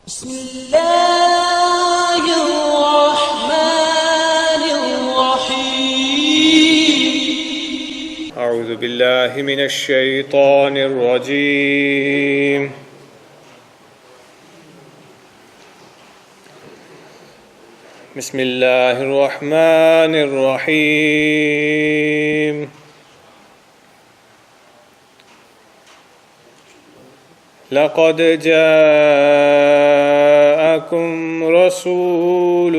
بسم الله الرحمن الرحيم. أعوذ بالله من الشيطان الرجيم. بسم الله الرحمن الرحيم. لقد جاءكم رسول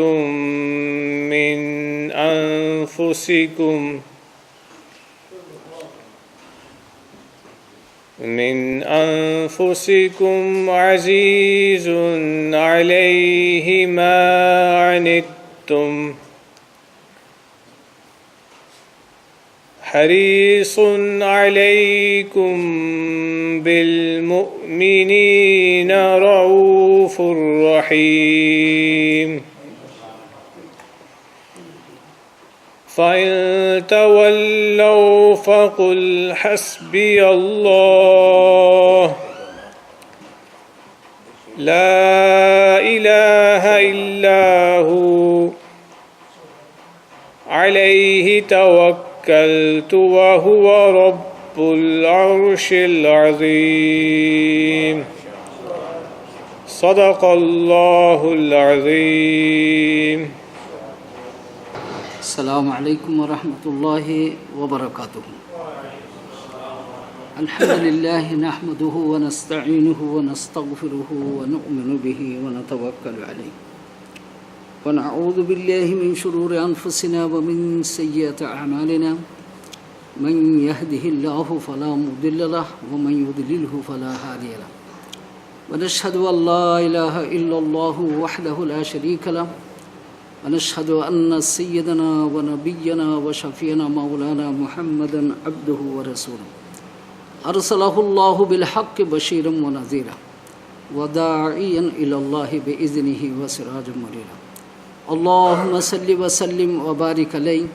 من أنفسكم عزيز عليه ما عنتم حريص عليكم بالمؤمنين رؤوف رحيم. فإن تولوا فقل حسبي الله لا إله إلا هو عليه توكلت وهو رب العرش العظيم. صدق الله العظيم. السلام علیکم ورحمۃ اللہ وبرکاتہ. الحمد للہ نحمده ونستعینه ونستغفره ونؤمن به ونتوکل علیہ ونعوذ باللہ من شرور انفسنا ومن سیئات اعمالنا. من يهده الله فلا مضل له ومن يضلله فلا هادي له. ونشهد ان لا اله الا الله وحده لا شريك له ونشهد أن سيدنا ونبينا وشفينا مولانا محمدا عبده ورسوله أرسله الله بالحق بشيرا ونذيرا وداعيا إلى الله بإذنه وسراجا منيرا. اللهم صل وسلم وبارك عليه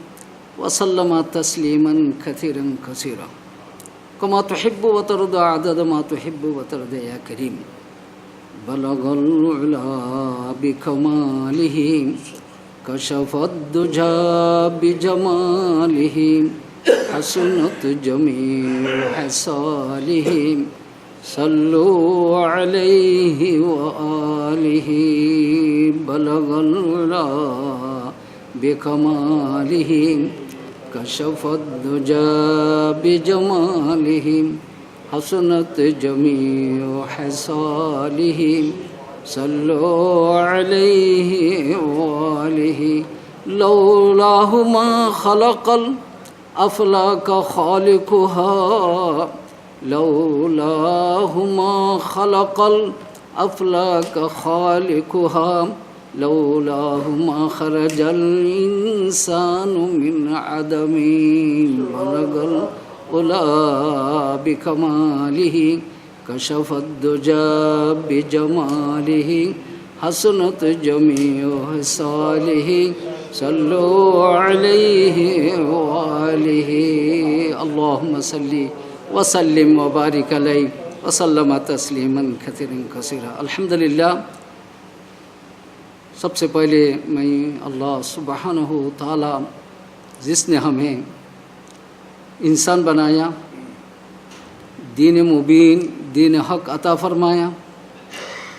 وسلم تسليما كثيرا كثيرا كما تحب وترضى عدد ما تحب وترضى يا كريم. بلغ العلا بكماله كشف الدجى بجماله حسنت جميع خصاله. صلوا عليه وآله. بلغ العلا بكماله كشف الدجى بجماله حسنت جميع خصاله. صلوا عليه وآله. لولاه ما خلق الأفلاك خالقها لولاه ما خلق الأفلاك خالقها لولاه ما خرج الإنسان من عدم. بلغ العلا بكماله كشف الدجى بجماله حسنت جميع خصاله. صلوا عليه وآله. اللهم صل وسلم وبارك عليه وسلم تسلیما كثيرا كثيرا. الحمدللہ. سب سے پہلے میں اللہ سبحانہ تعالی جس نے ہمیں انسان بنایا، دین مبین دین حق عطا فرمایا،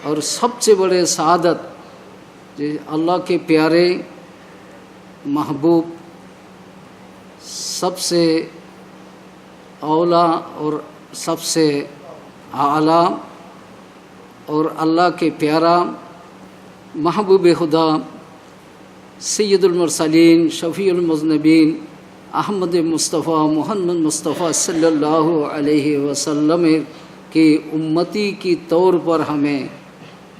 اور سب سے بڑے سعادت اللہ کے پیارے محبوب سب سے اولا اور سب سے اعلیٰ اور اللہ کے پیارا محبوب خدا سید المرسلین شفیع المذنبین احمد مصطفیٰ محمد مصطفیٰ صلی اللہ علیہ وسلم کی امتی کی طور پر ہمیں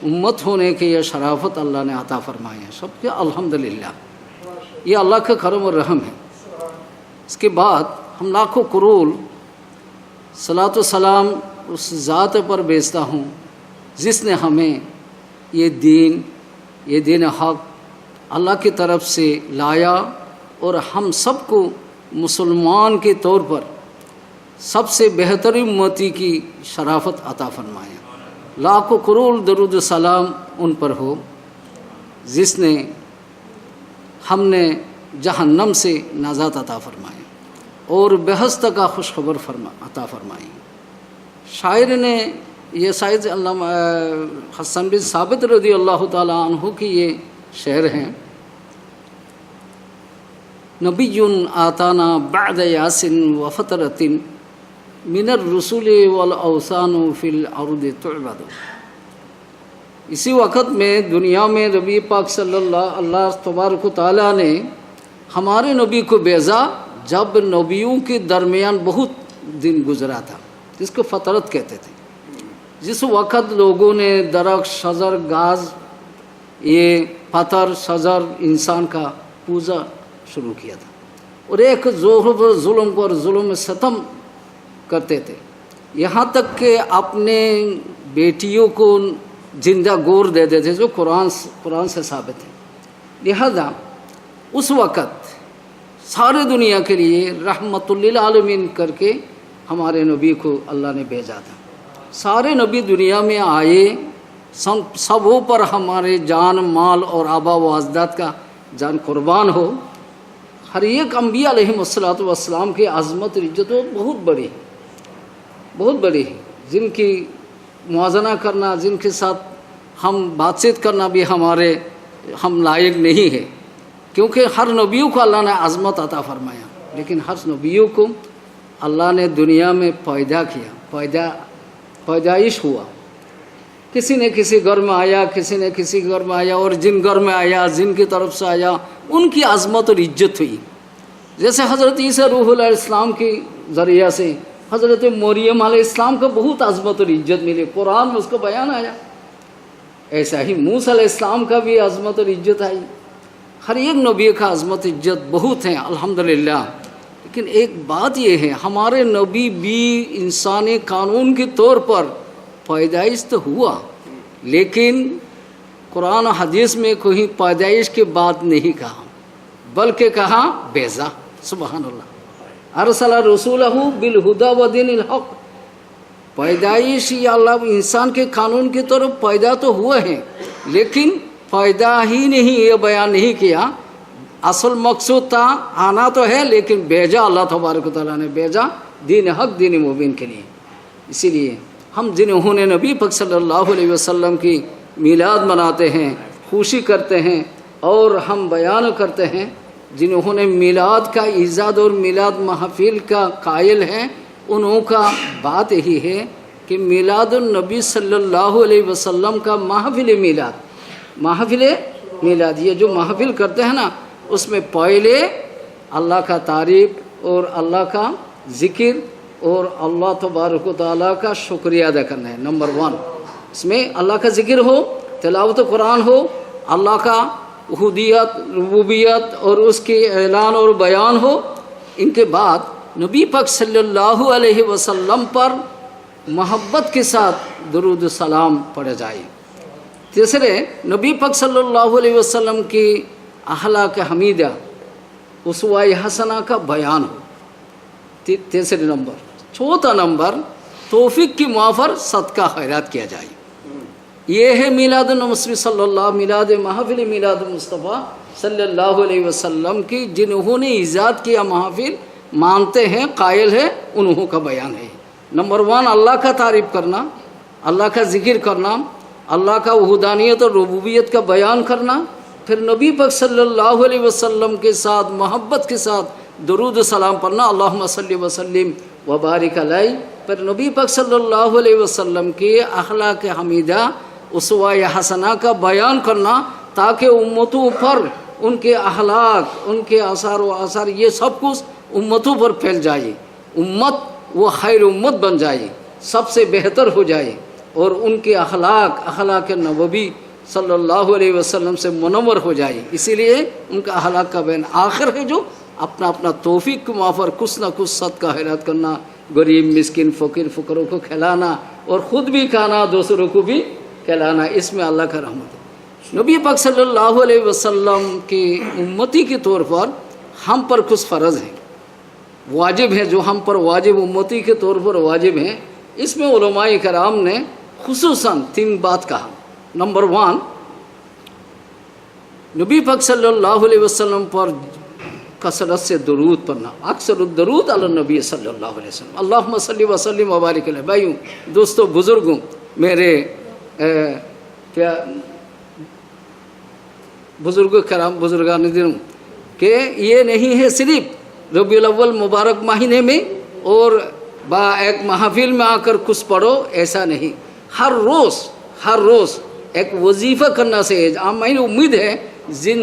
امت ہونے کے یہ شرافت اللہ نے عطا فرمائی ہے. سب کے الحمدللہ. یہ اللہ کا کرم اور رحم ہے. اس کے بعد ہم لاکھوں کروڑ صلاۃ و سلام اس ذات پر بیچتا ہوں جس نے ہمیں یہ دین حق اللہ کی طرف سے لایا اور ہم سب کو مسلمان کے طور پر سب سے بہترین امتی کی شرافت عطا فرمایا. لاکھوں کروڑ درود و سلام ان پر ہو جس نے ہم نے جہنم سے نجات عطا فرمائی اور بہشت کا خوشخبر عطا فرمائی۔ شاعر نے یہ شاعر علامہ حسن بن ثابت رضی اللہ تعالی عنہ کی یہ شعر ہیں، نبی آتانا بعد یاسن و فترۃ من الرسول والاوثان فی الارض تعبد۔ اسی وقت میں دنیا میں نبی پاک صلی اللہ تبارک و تعالیٰ نے ہمارے نبی کو بھیجا جب نبیوں کے درمیان بہت دن گزرا تھا، جس کو فترت کہتے تھے، جس وقت لوگوں نے درخت، شجر، گاز، یہ پتھر، شجر، انسان کا پوجا شروع کیا تھا اور ایک ظلم پر ظلم ستم کرتے تھے، یہاں تک کہ اپنے بیٹیوں کو زندہ گور دے دیتے، جو قرآن سے ثابت ہے۔ لہذا اس وقت سارے دنیا کے لیے رحمت للعالمین کر کے ہمارے نبی کو اللہ نے بھیجا تھا۔ سارے نبی دنیا میں آئے، سبوں پر ہمارے جان، مال اور آبا و اجداد کا جان قربان ہو۔ ہر ایک انبیاء علیہ السلام کی عظمت عزت بہت بڑی ہے، بہت بڑی ہے، جن کی موازنہ کرنا، جن کے ساتھ ہم بات چیت کرنا بھی ہم لائق نہیں ہے، کیونکہ ہر نبیوں کو اللہ نے عظمت عطا فرمایا، لیکن ہر نبیوں کو اللہ نے دنیا میں پیدا کیا، پیدائش ہوا، کسی نے کسی گھر میں آیا، کسی نے کسی گھر میں آیا، اور جن گھر میں آیا، جن کی طرف سے آیا، ان کی عظمت اور عزت ہوئی۔ جیسے حضرت عیسیٰ روح اللہ السلام کے ذریعہ سے حضرت مریم علیہ السلام کو بہت عظمت اور عزت ملی، قرآن میں اس کا بیان آیا، ایسا ہی موسیٰ علیہ السلام کا بھی عظمت اور عزت آئی۔ ہر ایک نبی کا عظمت عزت بہت ہیں الحمدللہ، لیکن ایک بات یہ ہے، ہمارے نبی بھی انسانی قانون کے طور پر پیدائش تو ہوا، لیکن قرآن و حدیث میں کوئی پیدائش کی بات نہیں کہا، بلکہ کہا بیزا۔ سبحان اللہ، ارسل رسولہ بالہدی ودین الحق۔ پیدائش یا اللہ انسان کے قانون کی طرف پیدا تو ہوئے ہیں، لیکن پیدا ہی نہیں، یہ بیان نہیں کیا، اصل مقصود تھا آنا تو ہے، لیکن بھیجا اللہ تبارک و تعالیٰ نے بھیجا دین حق، دین مبین کے لیے۔ اسی لیے ہم جنہوں نے نبی پاک صلی اللہ علیہ وسلم کی میلاد مناتے ہیں، خوشی کرتے ہیں اور ہم بیان کرتے ہیں، جنہوں نے میلاد کا ایجاد اور میلاد محفل کا قائل ہیں، انہوں کا بات یہی ہے کہ میلاد النبی صلی اللہ علیہ وسلم کا محفل میلاد یہ جو محفل کرتے ہیں نا، اس میں پہلے اللہ کا تعریف اور اللہ کا ذکر اور اللہ تبارک و تعالیٰ کا شکریہ ادا کرنا ہے، نمبر 1۔ اس میں اللہ کا ذکر ہو، تلاوت قرآن ہو، اللہ کا احدیت، ربوبیت اور اس کے اعلان اور بیان ہو۔ ان کے بعد نبی پاک صلی اللہ علیہ وسلم پر محبت کے ساتھ درود و سلام پڑھا جائے۔ تیسرے، نبی پاک صلی اللہ علیہ وسلم کی اخلاق حمیدہ، اسوہ حسنہ کا بیان ہو، تیسرے نمبر۔ چوتھا نمبر، توفیق کی موافر صدقہ خیرات کیا جائے۔ یہ ہے میلاد النبی صلی اللہ، میلاد محفل میلاد مصطفیٰ صلی اللہ علیہ وسلم کی، جنہوں نے ایجاد کیا محفل، مانتے ہیں، قائل ہے، انہوں کا بیان ہے۔ نمبر 1، اللہ کا تعریف کرنا، اللہ کا ذکر کرنا، اللہ کا وحدانیت اور ربوبیت کا بیان کرنا، پھر نبی پاک صلی اللہ علیہ وسلم کے ساتھ محبت کے ساتھ درود و سلام پڑھنا، اللہم صلی وسلم وبارک علیہ، پھر نبی پاک صلی اللہ علیہ وسلم کی اخلاق حمیدہ، اسوہ حسنہ کا بیان کرنا، تاکہ امتوں پر ان کے اخلاق، ان کے آثار و آثار، یہ سب کچھ امتوں پر پھیل جائے، امت وہ خیر امت بن جائے، سب سے بہتر ہو جائے، اور ان کے اخلاق نبوی صلی اللہ علیہ وسلم سے منور ہو جائے۔ اسی لیے ان کا اخلاق کا بیان آخر ہے، جو اپنا توفیق کے موافر کچھ نہ کچھ صدقہ خیرات کرنا، غریب، مسکین، فقیر، فقروں کو کھلانا، اور خود بھی کھانا، دوسروں کو بھی کھلانا، اس میں اللہ کا رحمت ہے۔ نبی پاک صلی اللہ علیہ وسلم کی امتی کے طور پر ہم پر کچھ فرض ہیں، واجب ہیں، جو ہم پر واجب امتی کے طور پر واجب ہیں۔ اس میں علماء کرام نے خصوصاً 3 بات کہا. نمبر 1, نبی پاک صلی اللہ علیہ وسلم پر کثرت سے درود پڑھنا. اکثر الدرود علی النبی صلی اللہ علیہ وسلم. اللہم صلی وسلم وبارک علیہ. بھائیوں، دوستوں، بزرگوں، میرے بزرگوں کرام، بزرگان دینوں، کہ یہ نہیں ہے صرف ربیع الاول مبارک مہینے میں اور ایک محفل میں آ کر کچھ پڑھو، ایسا نہیں. ہر روز ایک وظیفہ کرنا سے مجھے امید ہے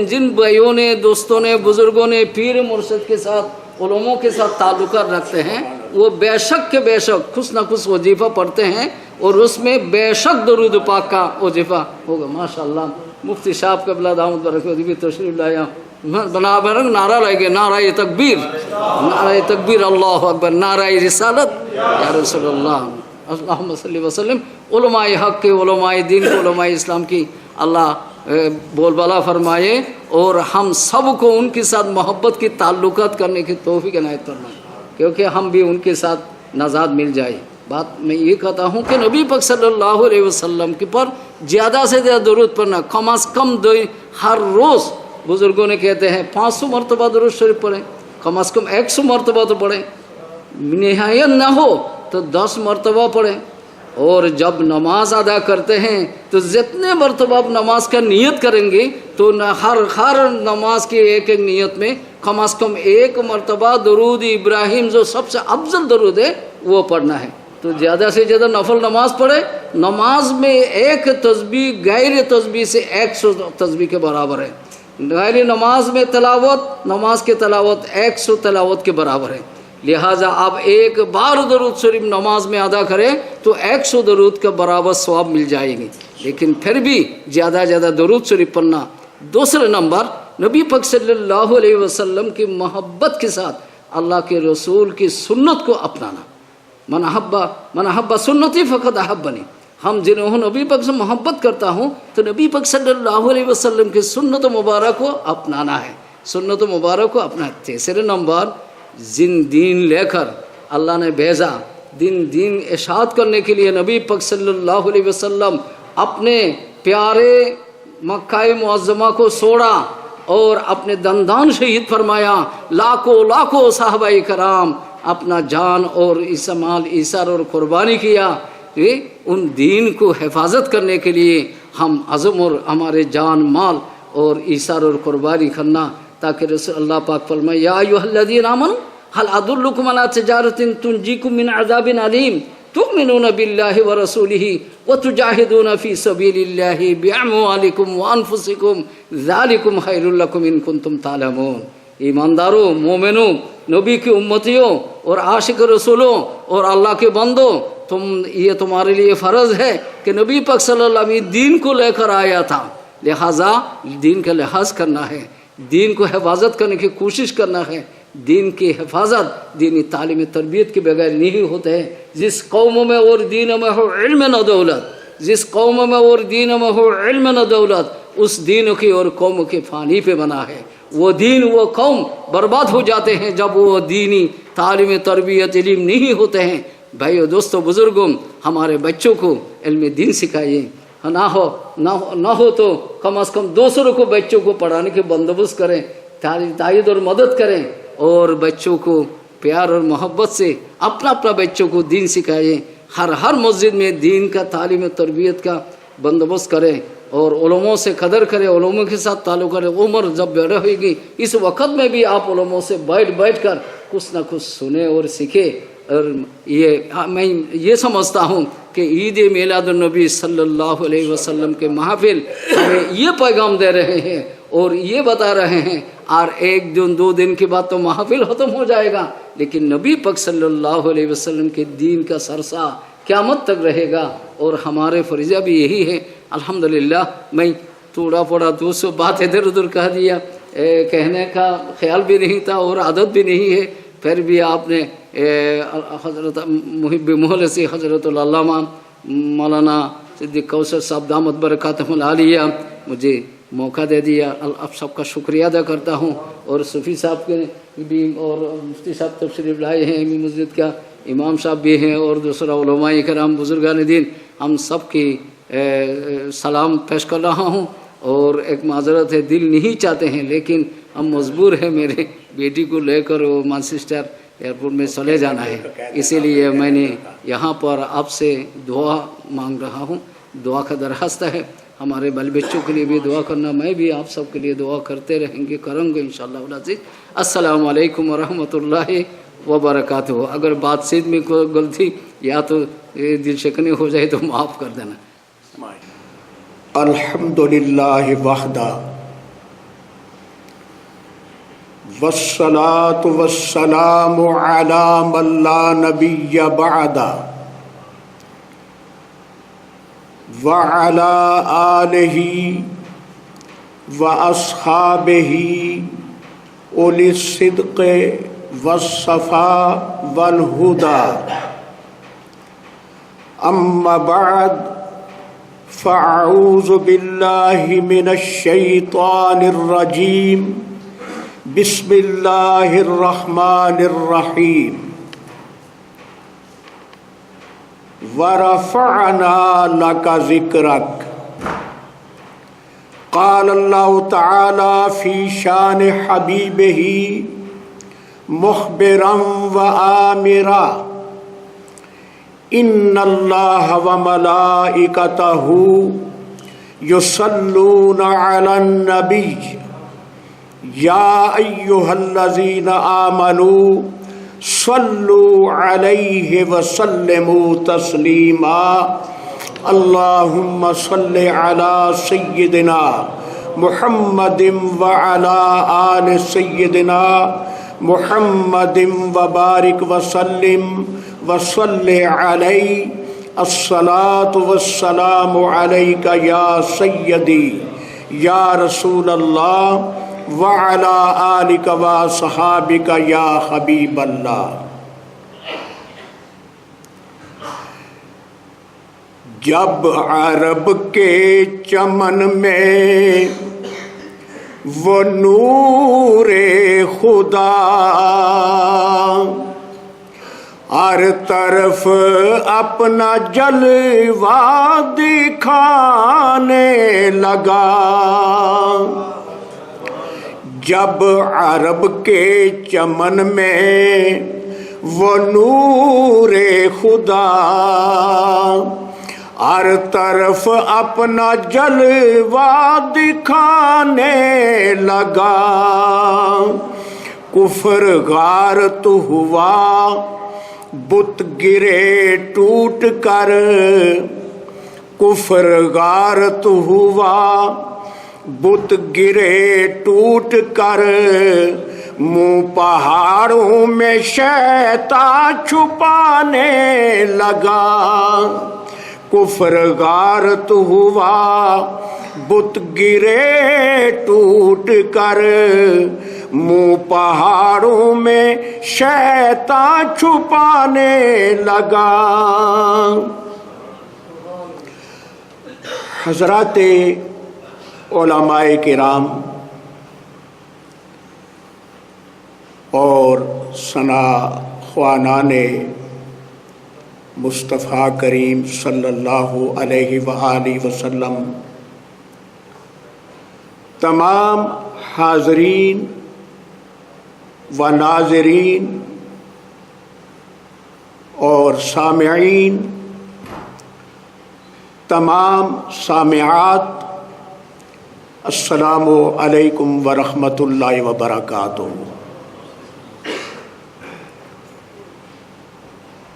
جن بھائیوں نے، دوستوں نے، بزرگوں نے پیر مرشد کے ساتھ، علماء کے ساتھ تعلقات رکھتے ہیں، وہ بے شک کے بے شک کچھ نہ کچھ وظیفہ پڑھتے ہیں، اور اس میں بے شک درود پاک کا وظیفہ ہوگا. ماشاءاللہ مفتی صاحب قبلہ دامت برکاتہ بھی تشریف لایا. بنا برنگ نعرہ لائے گے، نعرہ تکبیر، نعرہ تکبیر، اللہ اکبر، نعرہ رسالت یا رسول اللہ. اللہم صلی وسلم. علماء حق کے، علماء دین کے، علماء اسلام کی اللہ بول بالا فرمائے، اور ہم سب کو ان کے ساتھ محبت کی تعلقات کرنے کی توفیق عنایت فرمائے، کیونکہ ہم بھی ان کے ساتھ نجات مل جائے. بات میں یہ کہتا ہوں کہ نبی پاک صلی اللہ علیہ وسلم کے پر زیادہ سے زیادہ درود پڑھنا، کم از کم ہر روز بزرگوں نے کہتے ہیں 500 مرتبہ درود شریف پڑھیں، کم از کم 100 مرتبہ تو پڑھیں، نہایت نہ ہو تو 10 مرتبہ پڑھیں. اور جب نماز ادا کرتے ہیں تو جتنے مرتبہ آپ نماز کا نیت کریں گے تو ہر نماز کی ایک ایک نیت میں کم از کم 1 مرتبہ درود ابراہیم جو سب سے افضل درود ہے وہ پڑھنا ہے. تو زیادہ سے زیادہ نفل نماز پڑھے. نماز میں ایک تسبیح غیر تسبیح سے 100 تسبیح کے برابر ہے. غیر نماز میں تلاوت، نماز کے تلاوت 100 تلاوت کے برابر ہے. لہٰذا آپ ایک بار درود شریف نماز میں ادا کریں تو 100 درود کا برابر ثواب مل جائے گی. لیکن پھر بھی زیادہ درود شریف پڑھنا. دوسرے نمبر، نبی پاک صلی اللہ علیہ وسلم کی محبت کے ساتھ اللہ کے رسول کی سنت کو اپنانا. من احب سنتی فقد احبنی. ہم جنہوں نبی پاک سے محبت کرتا ہوں تو نبی پاک صلی اللہ علیہ وسلم کی سنت مبارک کو اپنانا ہے، سنت مبارک کو اپنا. تیسرے نمبر، دین لے کر اللہ نے بھیجا، دین اشاعت کرنے کے لیے نبی پاک صلی اللہ علیہ وسلم اپنے پیارے مکہ معظمہ کو چھوڑا اور اپنے دندان شہید فرمایا. لاکھوں صحابہ کرام اپنا جان اور مال ایثار اور قربانی کیا. ان دین کو حفاظت کرنے کے لیے ہم عزم اور ہمارے جان مال اور ایثار اور قربانی کرنا، تاکہ رسول اللہ پاک فرمائے یا ایھا الذین آمنوا هل ادلکم علی تجارۃ تنجیکم من عذاب علیم تؤمنون باللہ ورسولہ وتجاہدون فی سبیل اللہ باموالکم وانفسکم ذالکم خیر لکم ان کنتم تعلمون. ایمانداروں، مومنوں، نبی کی امتیوں اور عاشق رسولوں اور اللہ کے بندوں، یہ تمہارے لیے فرض ہے کہ نبی پاک صلی اللہ علیہ وسلم دین کو لے کر آیا تھا، لہٰذا دین کا لحاظ کرنا ہے، دین کو حفاظت کرنے کی کوشش کرنا ہے. دین کی حفاظت دینی تعلیم تربیت کے بغیر نہیں ہوتے ہیں. جس قوم میں اور دین میں ہو علم نہ دولت، جس قوم میں اور دین میں ہو علم نہ دولت، اس دین کی اور قوم کے فانی پہ بنا ہے. وہ دین، وہ قوم برباد ہو جاتے ہیں جب وہ دینی تعلیم تربیت علم نہیں ہوتے ہیں. بھائیو، دوستو، بزرگوں، ہمارے بچوں کو علم دین سکھائیے. نہ ہو تو کم از کم دوسروں کو بچوں کو پڑھانے کے بندوبست کریں، تائید اور مدد کریں، اور بچوں کو پیار اور محبت سے اپنا بچوں کو دین سکھائیں. ہر مسجد میں دین کا تعلیم و تربیت کا بندوبست کریں اور علماء سے قدر کریں، علماء کے ساتھ تعلق کریں. عمر جب بڑھ ہوئے گی اس وقت میں بھی آپ علماء سے بیٹھ کر کچھ نہ کچھ سنیں اور سیکھیں. اور میں یہ سمجھتا ہوں کہ عید میلاد النبی صلی اللہ علیہ وسلم کے محافل ہمیں یہ پیغام دے رہے ہیں اور یہ بتا رہے ہیں. اور 1-2 دن کے بعد تو محافل ختم ہو جائے گا، لیکن نبی پاک صلی اللہ علیہ وسلم کے دین کا سرسا قیامت تک رہے گا، اور ہمارے فریضہ بھی یہی ہے. الحمدللہ میں تھوڑا 200 بات ادھر ادھر کہہ دیا، کہنے کا خیال بھی نہیں تھا اور عادت بھی نہیں ہے. پھر بھی آپ نے حضرت محب مخلص حضرت العلامہ مولانا صدیق کوثر صاحب دامت برکاتہم العالیہ مجھے موقع دے دیا. اب سب کا شکریہ ادا کرتا ہوں. اور صوفی صاحب کے بھی اور مفتی صاحب تشریف لائے ہیں، مسجد کا امام صاحب بھی ہیں، اور دوسرا علماء کرام بزرگان دین. ہم سب کی سلام پیش کر رہا ہوں. اور ایک معذرت ہے، دل نہیں چاہتے ہیں لیکن ہم مجبور ہیں، میرے بیٹی کو لے کر وہ مانچسٹر ایئرپورٹ میں چلے جانا ہے، اسی لیے میں نے یہاں پر آپ سے دعا مانگ رہا ہوں. دعا کا درخواست ہے، ہمارے بال بچوں کے لیے بھی دعا کرنا، میں بھی آپ سب کے لیے دعا کرتے رہیں گے، کروں گے انشاءاللہ العزیز. السلام علیکم ورحمۃ اللہ وبرکاتہ. اگر بات چیت میں کوئی غلطی یا تو دل شکنی ہو جائے تو معاف کر دینا. الحمد للہ وحدہ والصلاة والسلام علی من لا نبی بعدہ وعلی آلہ واصحابہ اولی الصدق والصفاء والہدى. اما بعد فاعوذ باللہ من الشیطان الرجیم. بسم اللہ الرحمن الرحیم. ورفعنا لک ذکرک. قال اللہ تعالی فی شان حبیبہ مخبرا وآمرا ان اللہ وملائکتہ یصلون علی النبی یا ایہا الذین آمنوا صلوا علیہ وسلموا تسلیما. اللہم صل علی سیدنا محمد وعلی آل سیدنا محمد وبارک وسلم وصل علی. الصلاة والسلام علیک یا سیدی یا رسول اللہ وعلی آلک وصحابک یا حبیب اللہ. جب عرب کے چمن میں وہ نور خدا ہر طرف اپنا جلوہ دکھانے لگا. جب عرب کے چمن میں وہ نور خدا ہر طرف اپنا جلوہ دکھانے لگا. کفر غارت ہوا بت گرے ٹوٹ کر. کفر غارت ہوا بت گرے ٹوٹ کر. منہ پہاڑوں میں شیطان چھپانے لگا. کفر غارت ہوا بت گرے ٹوٹ کر. منہ پہاڑوں میں شیطان چھپانے لگا. حضرات علماء کرام اور ثنا خوانان مصطفیٰ کریم صلی اللہ علیہ وآلہ وسلم، تمام حاضرین و ناظرین اور سامعین، تمام سامعات، السلام علیکم ورحمۃ اللہ وبرکاتہ.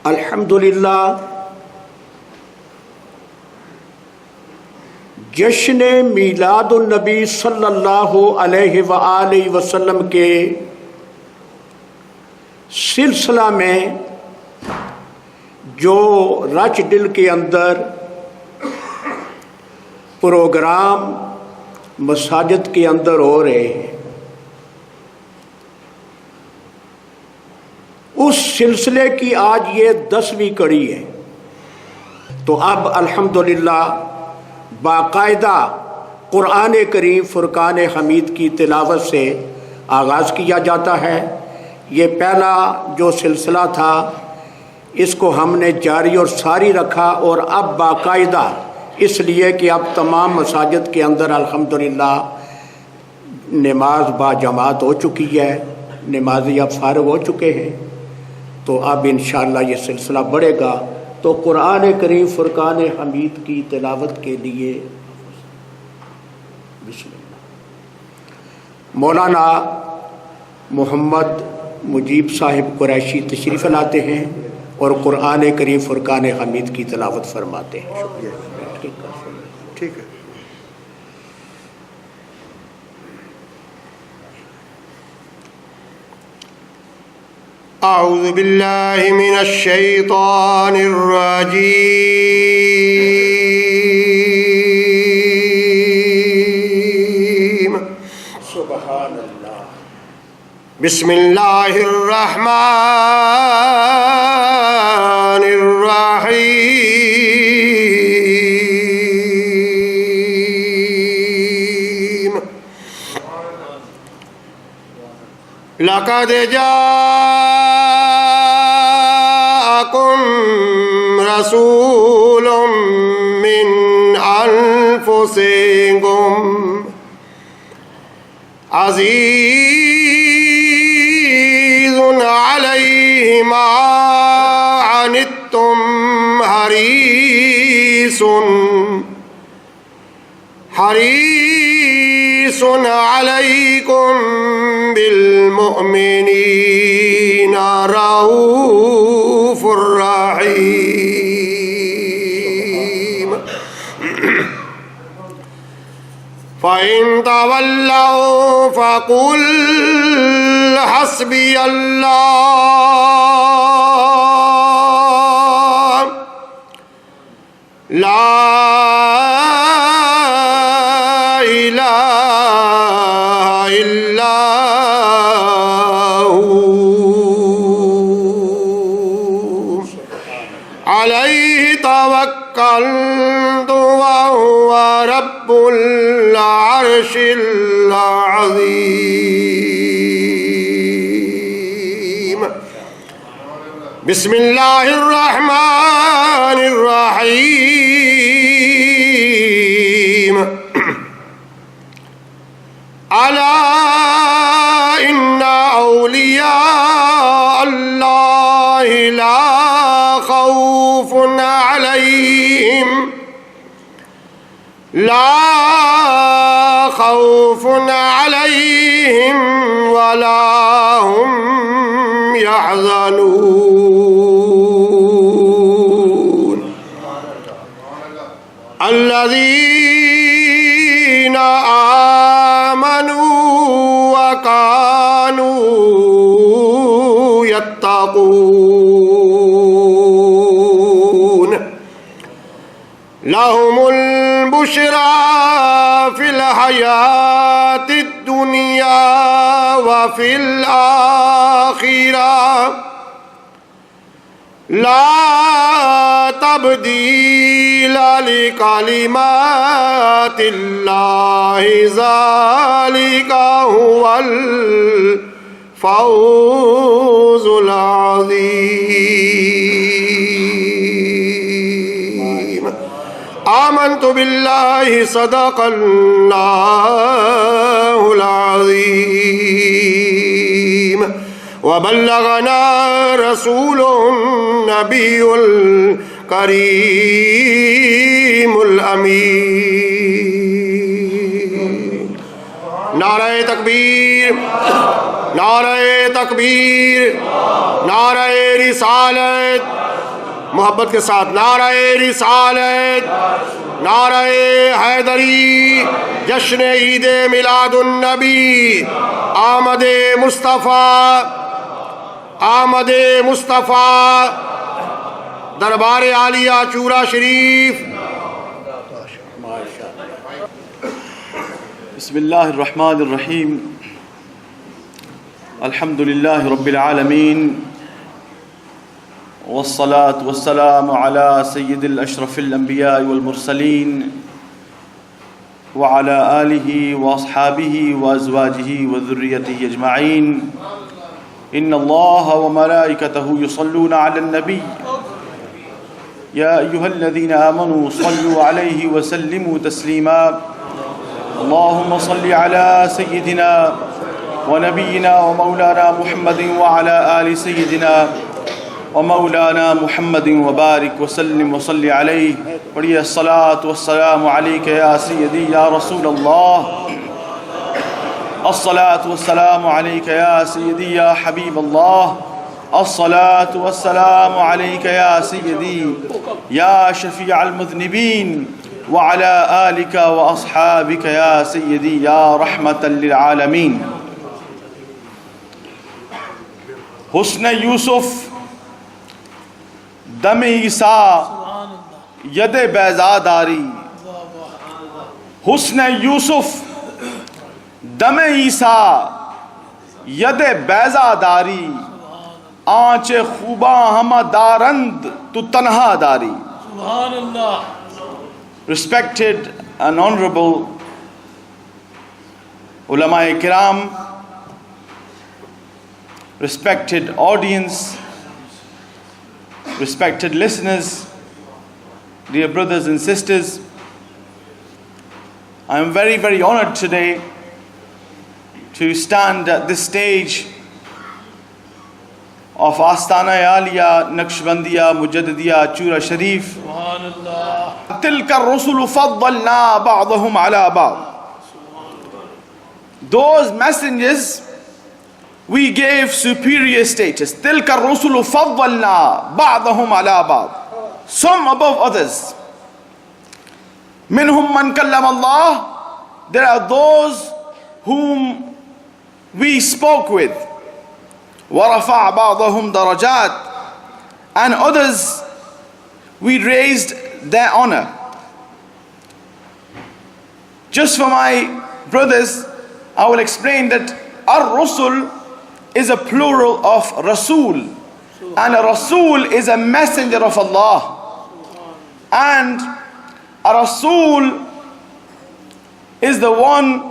الحمدللہ جشن میلاد النبی صلی اللہ علیہ وآلہ وسلم کے سلسلہ میں جو رچ دل کے اندر پروگرام مساجد کے اندر ہو رہے ہیں، اس سلسلے کی آج یہ 10ویں کڑی ہے. تو اب الحمدللہ باقاعدہ قرآن کریم فرقان حمید کی تلاوت سے آغاز کیا جاتا ہے. یہ پہلا جو سلسلہ تھا اس کو ہم نے جاری اور ساری رکھا، اور اب باقاعدہ اس لیے کہ اب تمام مساجد کے اندر الحمدللہ نماز با جماعت ہو چکی ہے، نمازی اب فارغ ہو چکے ہیں، تو اب انشاءاللہ یہ سلسلہ بڑھے گا۔ تو قرآن کریم فرقان حمید کی تلاوت کے لیے بسم اللہ مولانا محمد مجیب صاحب قریشی تشریف لاتے ہیں اور قرآن کریم فرقان حمید کی تلاوت فرماتے ہیں۔ ٹھیک ہے۔ أعوذ بالله من الشيطان الرجيم سبحان اللہ۔ بسم الله الرحمن الرحيم لقد رسول من أنفسكم عزيز عليه ما عنتم حريص عليكم بالمؤمنين رؤوف رحيم فإن تولوا فقل حسبي الله لا إله إلا هو عليه توكلت وهو رب العرش العظيم بسم الله الرحمن الرحيم ألا إن أولياء الله لا خوف عليهم ولا هم يحزنون الذين آمنوا وكانوا يتقون لهم البشرى في الحياة الدنيا وفي الآخرة لا تبديل لكلمات الله ذلك هو الفوز العظيم آمنت بالله صدق الله العظيم وبلغنا رسوله النبي الكريم الأمين نعرہ تکبیر نعرہ تکبیر نعرہ رسالت محبت کے ساتھ نعرہ رسالت نعرہ حیدری جشن عید میلاد النبی آمد مصطفیٰ دربار عالیہ چورا شریف بسم اللہ الرحمن الرحیم الحمد للہ رب العالمین والصلاة والسلام على سید الاشرف الانبیاء والمرسلین وعلى آلہ واصحابہ وازواجہ وذریتہ اجمعین ان اللہ وملائکتہ یصلون علی النبی يا أيها الذين آمنوا صلوا عليه وسلموا تسليما اللهم صل على سيدنا ونبينا ومولانا محمد وعلى آل سيدنا ومولانا محمد وبارك وسلم وصل عليه پڑھیے الصلاة والسلام عليك يا سيدي يا رسول الله الصلاة والسلام عليك يا سيدي يا حبيب الله الصلاة والسلام عليك يا سيدي يا شفيع المذنبين وعلى آلك وأصحابك يا سيدي يا رحمة للعالمين. حسن یوسف دم عیسیٰ ید بیضا داری. حسن یوسف دم عیسیٰ ید بیضا داری. آنچ خوباں ہمہ دارند تو تنہا داری. Respected and honorable ulama kiram, respected audience, respected listeners, dear brothers and sisters, I am very, very honored today to stand at this stage of Astana Aliya Naqshbandiya Mujaddadiya Chura Sharif. تلك الرسل فضلنا بعضهم على بعض. Those messengers we gave superior status. تلك الرسل فضلنا بعضهم على بعض. Some above others. منهم من كلم الله. There are those whom we spoke with. ورفع بعضهم درجات. And others we raised their honor. Just for my brothers, I will explain that Ar-Rusul is a plural of Rasul, and a Rasul is a messenger of Allah, and a Rasul is the one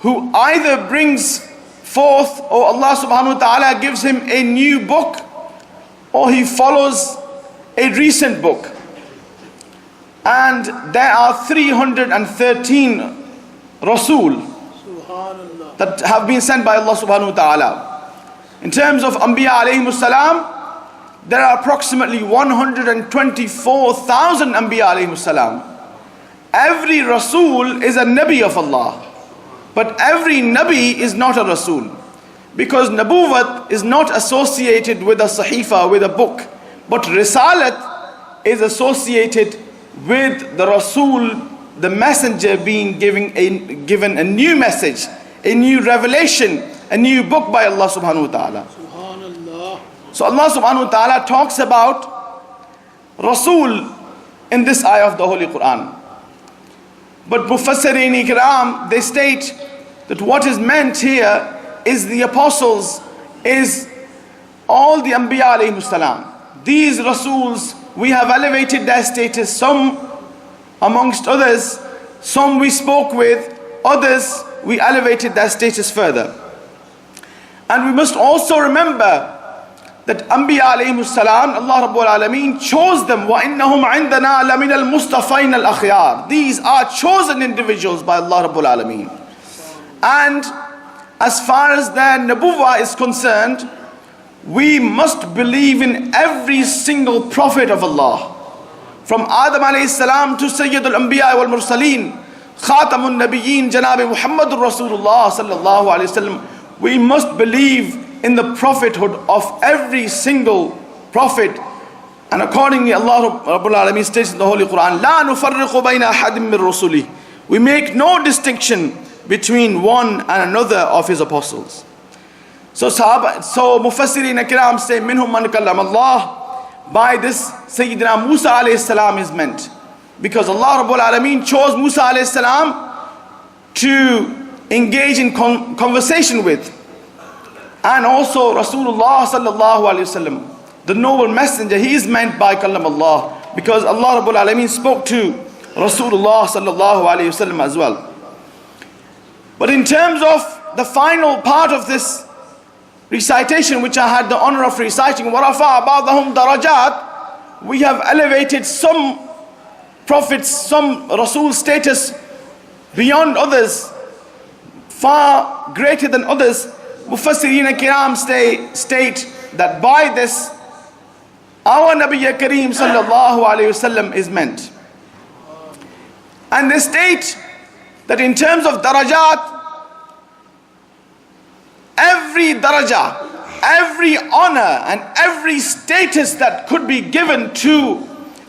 who either brings forth, or Allah subhanahu wa ta'ala gives him a new book, or he follows a recent book. And there are 313 Rasul that have been sent by Allah subhanahu wa ta'ala. In terms of Anbiya alayhimus salam, there are approximately 124,000 Anbiya alayhimus salam. Every Rasul is a Nabi of Allah, but every Nabi is not a Rasul, because Nabuwat is not associated with a Sahifa, with a book, but Risalat is associated with the Rasul, the messenger, being given a new message, a new revelation, a new book by Allah subhanahu wa ta'ala. So Allah subhanahu wa ta'ala talks about Rasul in this ayah of the Holy Quran. But Mufassirin Ikram, they state that what is meant here is the apostles, is all the Anbiya alayhimus salam. These Rasuls, we have elevated their status. Some amongst others, some we spoke with, others we elevated their status further. And we must also remember that Anbiya alayhimus salam, Allah Rabbul Alameen chose them. وَإِنَّهُمْ عِنْدَنَا لَمِنَ الْمُصْطَفَيْنَ الْأَخْيَارِ. These are chosen individuals by Allah Rabbul Alameen. And as far as their Nabuwwah is concerned, we must believe in every single prophet of Allah. From Adam alayhi salam to Sayyid al-Anbiya wal Mursaleen, Khatamun Nabiyyin, Janab Muhammadur Rasulullah sallallahu alayhi wasallam. We must believe in the prophethood of every single prophet. And accordingly, Allah Rabbul Alameen states in the Holy Quran, La nufarriqu bayna ahadim min rusuli. We make no distinction between one and another of his apostles. So Mufassirin Kiram say, Minhum man kallam Allah. By this, Sayyidina Musa alayhi salam is meant. Because Allah Rabbul Alameen chose Musa alayhi salam to engage in conversation with. And also Rasulullah sallallahu alayhi wasallam, the noble messenger, he is meant by kallam Allah. Because Allah Rabbul Alameen spoke to Rasulullah sallallahu alayhi wasallam as well. But in terms of the final part of this recitation, which I had the honor of reciting, وَرَفَعَ بَعْضَهُمْ دَرَجَاتٍ, we have elevated some prophets, some Rasul status beyond others, far greater than others, Mufassireen Kiram state that by this, our Nabi Kareem sallallahu alayhi wasallam is meant. And they state that in terms of darajat, every daraja, every honor and every status that could be given to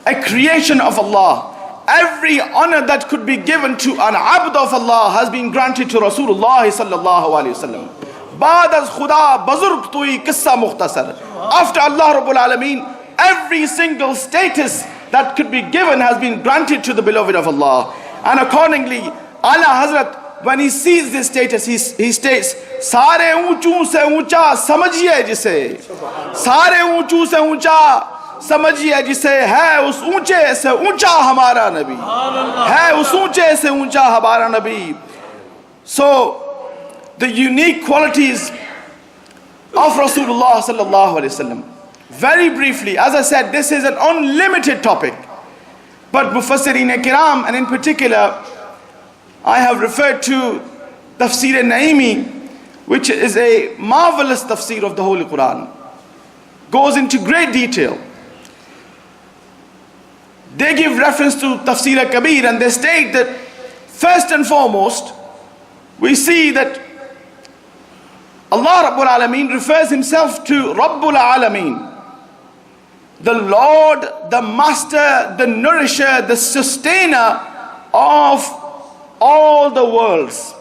a creation of Allah, every honor that could be given to an abd of Allah has been granted to Rasulullah sallallahu alayhi wasallam. Baad az khuda buzurg tui qissa mukhtasar. After Allah Rabbul Alameen, every single status that could be given has been granted to the beloved of Allah. And accordingly, Ala Hazrat, when he sees this status, he states, Sare unchu se uncha samajhiye jise. Sare unchu se uncha samajhiye jise. Hai us unche se uncha hamara Nabi. Hai us unche se uncha hamara Nabi. So, the unique qualities of Rasulullah sallallahu alaihi wasallam. Very briefly, as I said, this is an unlimited topic. But Mufassireen Kiram, and in particular, I have referred to Tafsir al-Naimi, which is a marvelous tafsir of the Holy Quran. Goes into great detail. They give reference to Tafsir al-Kabir and they state that first and foremost, we see that Allah Rabbul Alameen refers himself to Rabbul Alameen, the Lord, the Master, the Nourisher, the Sustainer of all the worlds,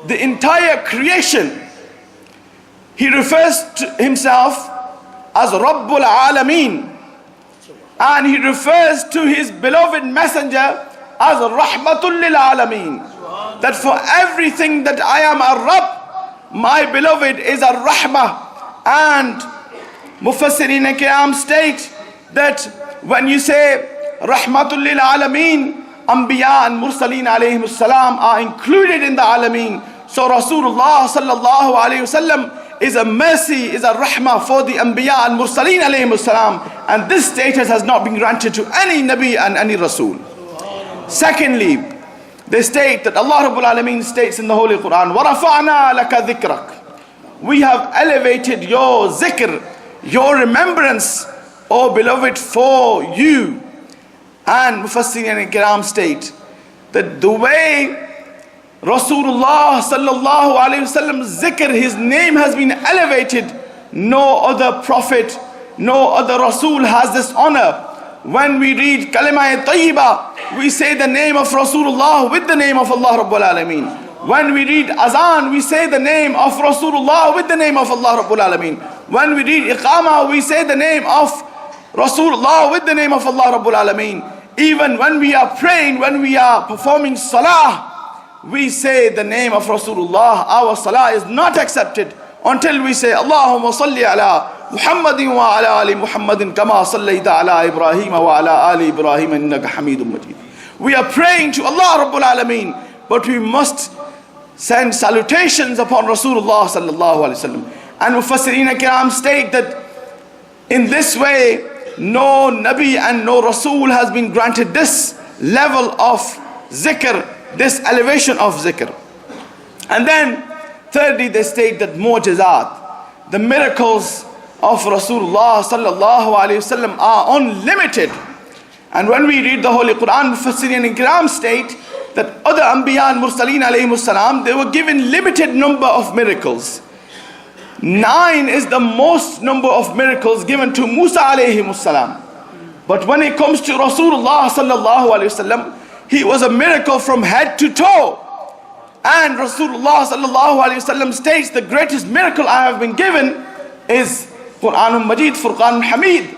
the entire creation. He refers to himself as Rabbul Alameen, and he refers to his beloved messenger as Rahmatul lil Alameen, that for everything that I am a Rabb, my beloved is a Rahmah. And Mufassireen Kiram state that when you say Rahmatul lil Alameen, Anbiya and Mursaleen alayhimus salam are included in the Alameen. So Rasulullah sallallahu alayhi wasallam is a mercy, is a rahmah for the Anbiya and Mursaleen alayhimus salam. And this status has not been granted to any Nabi and any Rasul. Secondly, they state that Allah Rabbul Alameen states in the Holy Quran, وَرَفَعْنَا لَكَ ذِكْرَكَ. We have elevated your zikr, your remembrance, O beloved, for you. And Mufassireen Kiram state that the way Rasulullah sallallahu alayhi wasallam's zikr, his name has been elevated, no other prophet, no other Rasul has this honor. When we read Kalima-e-Tayyibah, we say the name of Rasulullah with the name of Allah Rabbul Alameen. When we read Azan, we say the name of Rasulullah with the name of Allah Rabbul Alameen. When we read Iqamah, we say the name of Rasulullah with the name of Allah Rabbul Alameen. Even when we are praying, when we are performing salah, we say the name of Rasulullah. Our salah is not accepted until we say Allahumma salli ala Muhammadin wa ala ali Muhammadin kama sallayta ala Ibrahim wa ala ali Ibrahim innaka Hamidum Majid. We are praying to Allah Rabbul Alameen, but we must send salutations upon Rasulullah sallallahu alaihi wasallam. And Mufassireen Kiram state that in this way, no Nabi and no Rasul has been granted this level of zikr, this elevation of zikr. And then thirdly, they state that mu'jizat, the miracles of Rasulullah sallallahu alayhi wasallam are unlimited. And when we read the Holy Quran, Mufassireen Kiram state that other Anbiya and Mursaleen alayhimus salam, they were given limited number of miracles. 9 is the most number of miracles given to Musa alayhimus salam. But when it comes to Rasulullah sallallahu alayhi wasallam, he was a miracle from head to toe. And Rasulullah sallallahu alayhi wasallam states, the greatest miracle I have been given is Quranul Majid, Furqanul Hamid.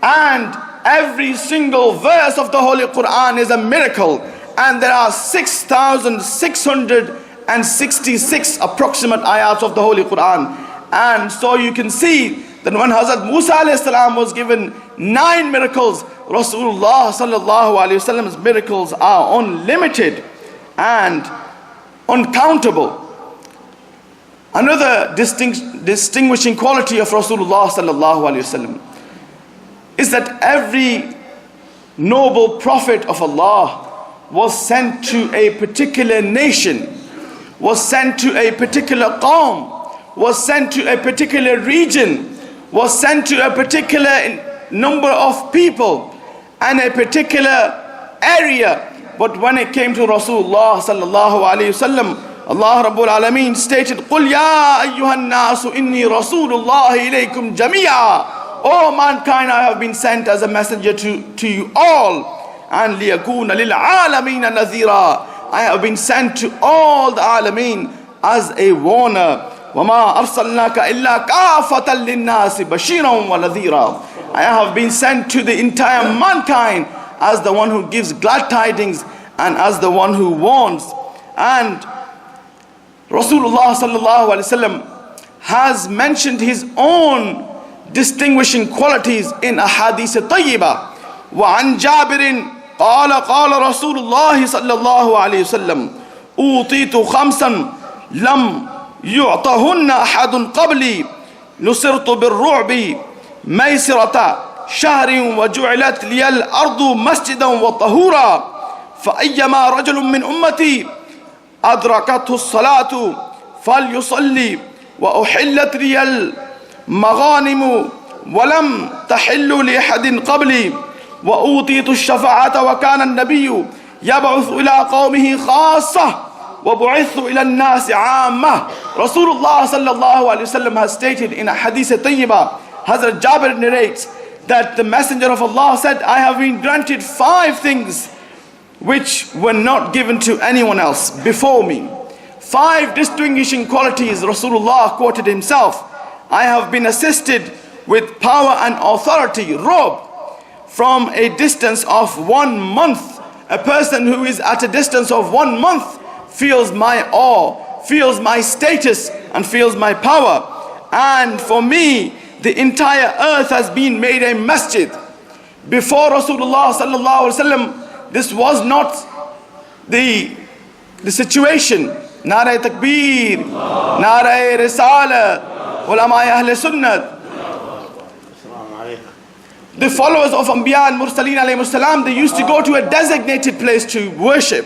And every single verse of the Holy Quran is a miracle. And there are 6,666 approximate ayats of the Holy Quran. And so you can see that when Hazrat Musa alayhi salam was given 9 miracles, Rasulullah sallallahu alayhi wasallam's miracles are unlimited and uncountable. Another distinguishing quality of Rasulullah sallallahu alayhi wasallam is that every noble Prophet of Allah was sent to a particular nation, was sent to a particular qawm, was sent to a particular region, was sent to a particular number of people and a particular area. But when it came to Rasulullah sallallahu alayhi wasallam, Allah Rabbul Alameen stated, قُلْ يَا أَيُّهَا النَّاسُ إِنِّي رَسُولُ اللَّهِ إِلَيْكُمْ جَمِيعًا. O mankind, I have been sent as a messenger to you all. And لِيَكُونَ لِلْعَالَمِينَ نَذِيرًا. I have been sent to all the Alameen as a warner. وَمَا أَرْسَلْنَاكَ إِلَّا كَافَةً لِلنَّاسِ بَشِيرًا وَنَذِيرًا. I have been sent to the entire mankind as the one who gives glad tidings and as the one who warns. And Rasulullah sallallahu alaihi wasallam has mentioned his own distinguishing qualities in a hadith tayyibah. وعن جابر قال قال رسول الله صلى الله عليه وسلم أوتيت خمسا لم يعطهن أحد قبلي نصرت بالرعب ميسرة شهر وجعلت لي الأرض مسجدا وطهورا فأيما رجل من أمتي أدركته الصلاة فليصلي وأحلت لي المغانم ولم تحل لأحد قبلي وأوتيت الشفاعة وكان النبي يبعث إلى قومه خاصة وبعث إلى الناس عامة. Rasulullah sallallahu alayhi wasallam has stated in a hadith tayyibah, Hazrat Jabir narrates that the Messenger of Allah said, I have been granted 5 things which were not given to anyone else before me. 5 distinguishing qualities Rasulullah quoted himself. I have been assisted with power and authority, robe, from a distance of 1 month. A person who is at a distance of 1 month feels my awe, feels my status, and feels my power. And for me, the entire earth has been made a masjid. Before Rasulullah sallallahu alaihi wasallam, this was not the situation. Nare Takbir, Nare Risala, Ulama Ahl Sunnah. The followers of Anbiya and Mursaleen alayhi salam, they used to go to a designated place to worship,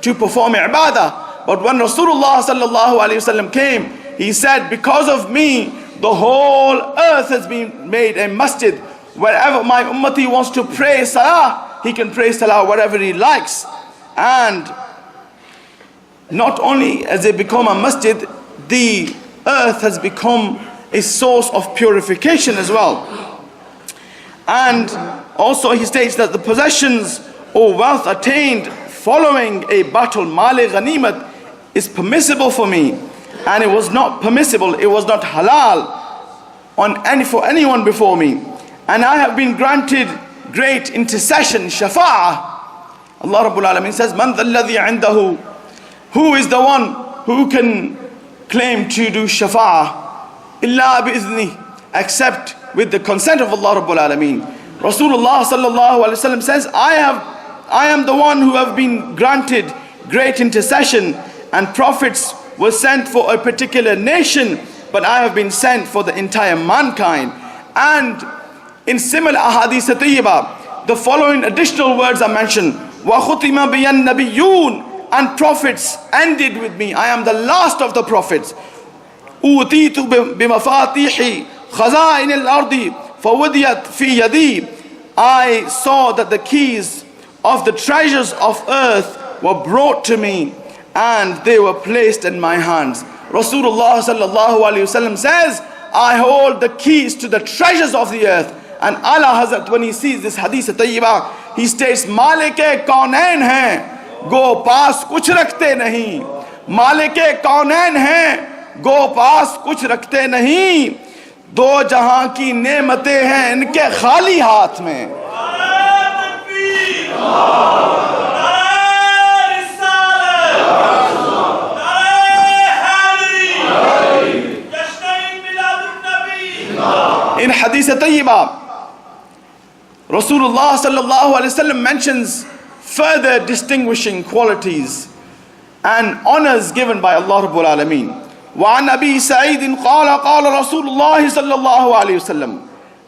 to perform ibadah. But when Rasulullah sallallahu alayhi wasallam came, he said, because of me, the whole earth has been made a masjid. Wherever my ummati wants to pray salah, he can pray salah wherever he likes. And not only has it become a masjid, the earth has become a source of purification as well. And also he states that the possessions or wealth attained following a battle, mali ghanimat, is permissible for me. And it was not permissible, it was not halal for anyone before me. And I have been granted great intercession, shafa'ah. Allah Rabbul Alameen says, Man dhalladhi indahu, who is the one who can claim to do shafa'ah? Illa bi'idhni, except with the consent of Allah Rabbul Alameen. Rasulullah sallallahu alaihi wasallam says, I am the one who have been granted great intercession, and prophets were sent for a particular nation, but I have been sent for the entire mankind. And in similar ahadith tayyibah, the following additional words are mentioned. وَخُتِمَ بِيَ النَّبِيُّونَ, and prophets ended with me. I am the last of the prophets. أُوتِيتُ بِمَفَاتِيحِ خَزَائِنِ الْأَرْضِ فَوُدِيَتْ فِي يَدِي. I saw that the keys of the treasures of earth were brought to me and they were placed in my hands. Rasulullah sallallahu alayhi wasallam says, I hold the keys to the treasures of the earth. And Allah Hazrat, when he sees this hadith tayyibah, he states, Malik-e kaunain hai, go paas kuch rakhte nahi. Malik-e kaunain hai, go paas kuch rakhte nahi. دو جہاں کی نعمتیں ہیں ان کے خالی ہاتھ میں. In Hadith Tayyibah, Rasulullah sallallahu alaihi wasallam mentions further distinguishing qualities and honors given by Allah Rabbul Alameen. وعن أبي سعيد قال قال رسول الله صلى الله عليه وسلم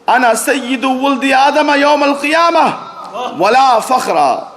أنا سيد ولد آدم يوم القيامة ولا فخرا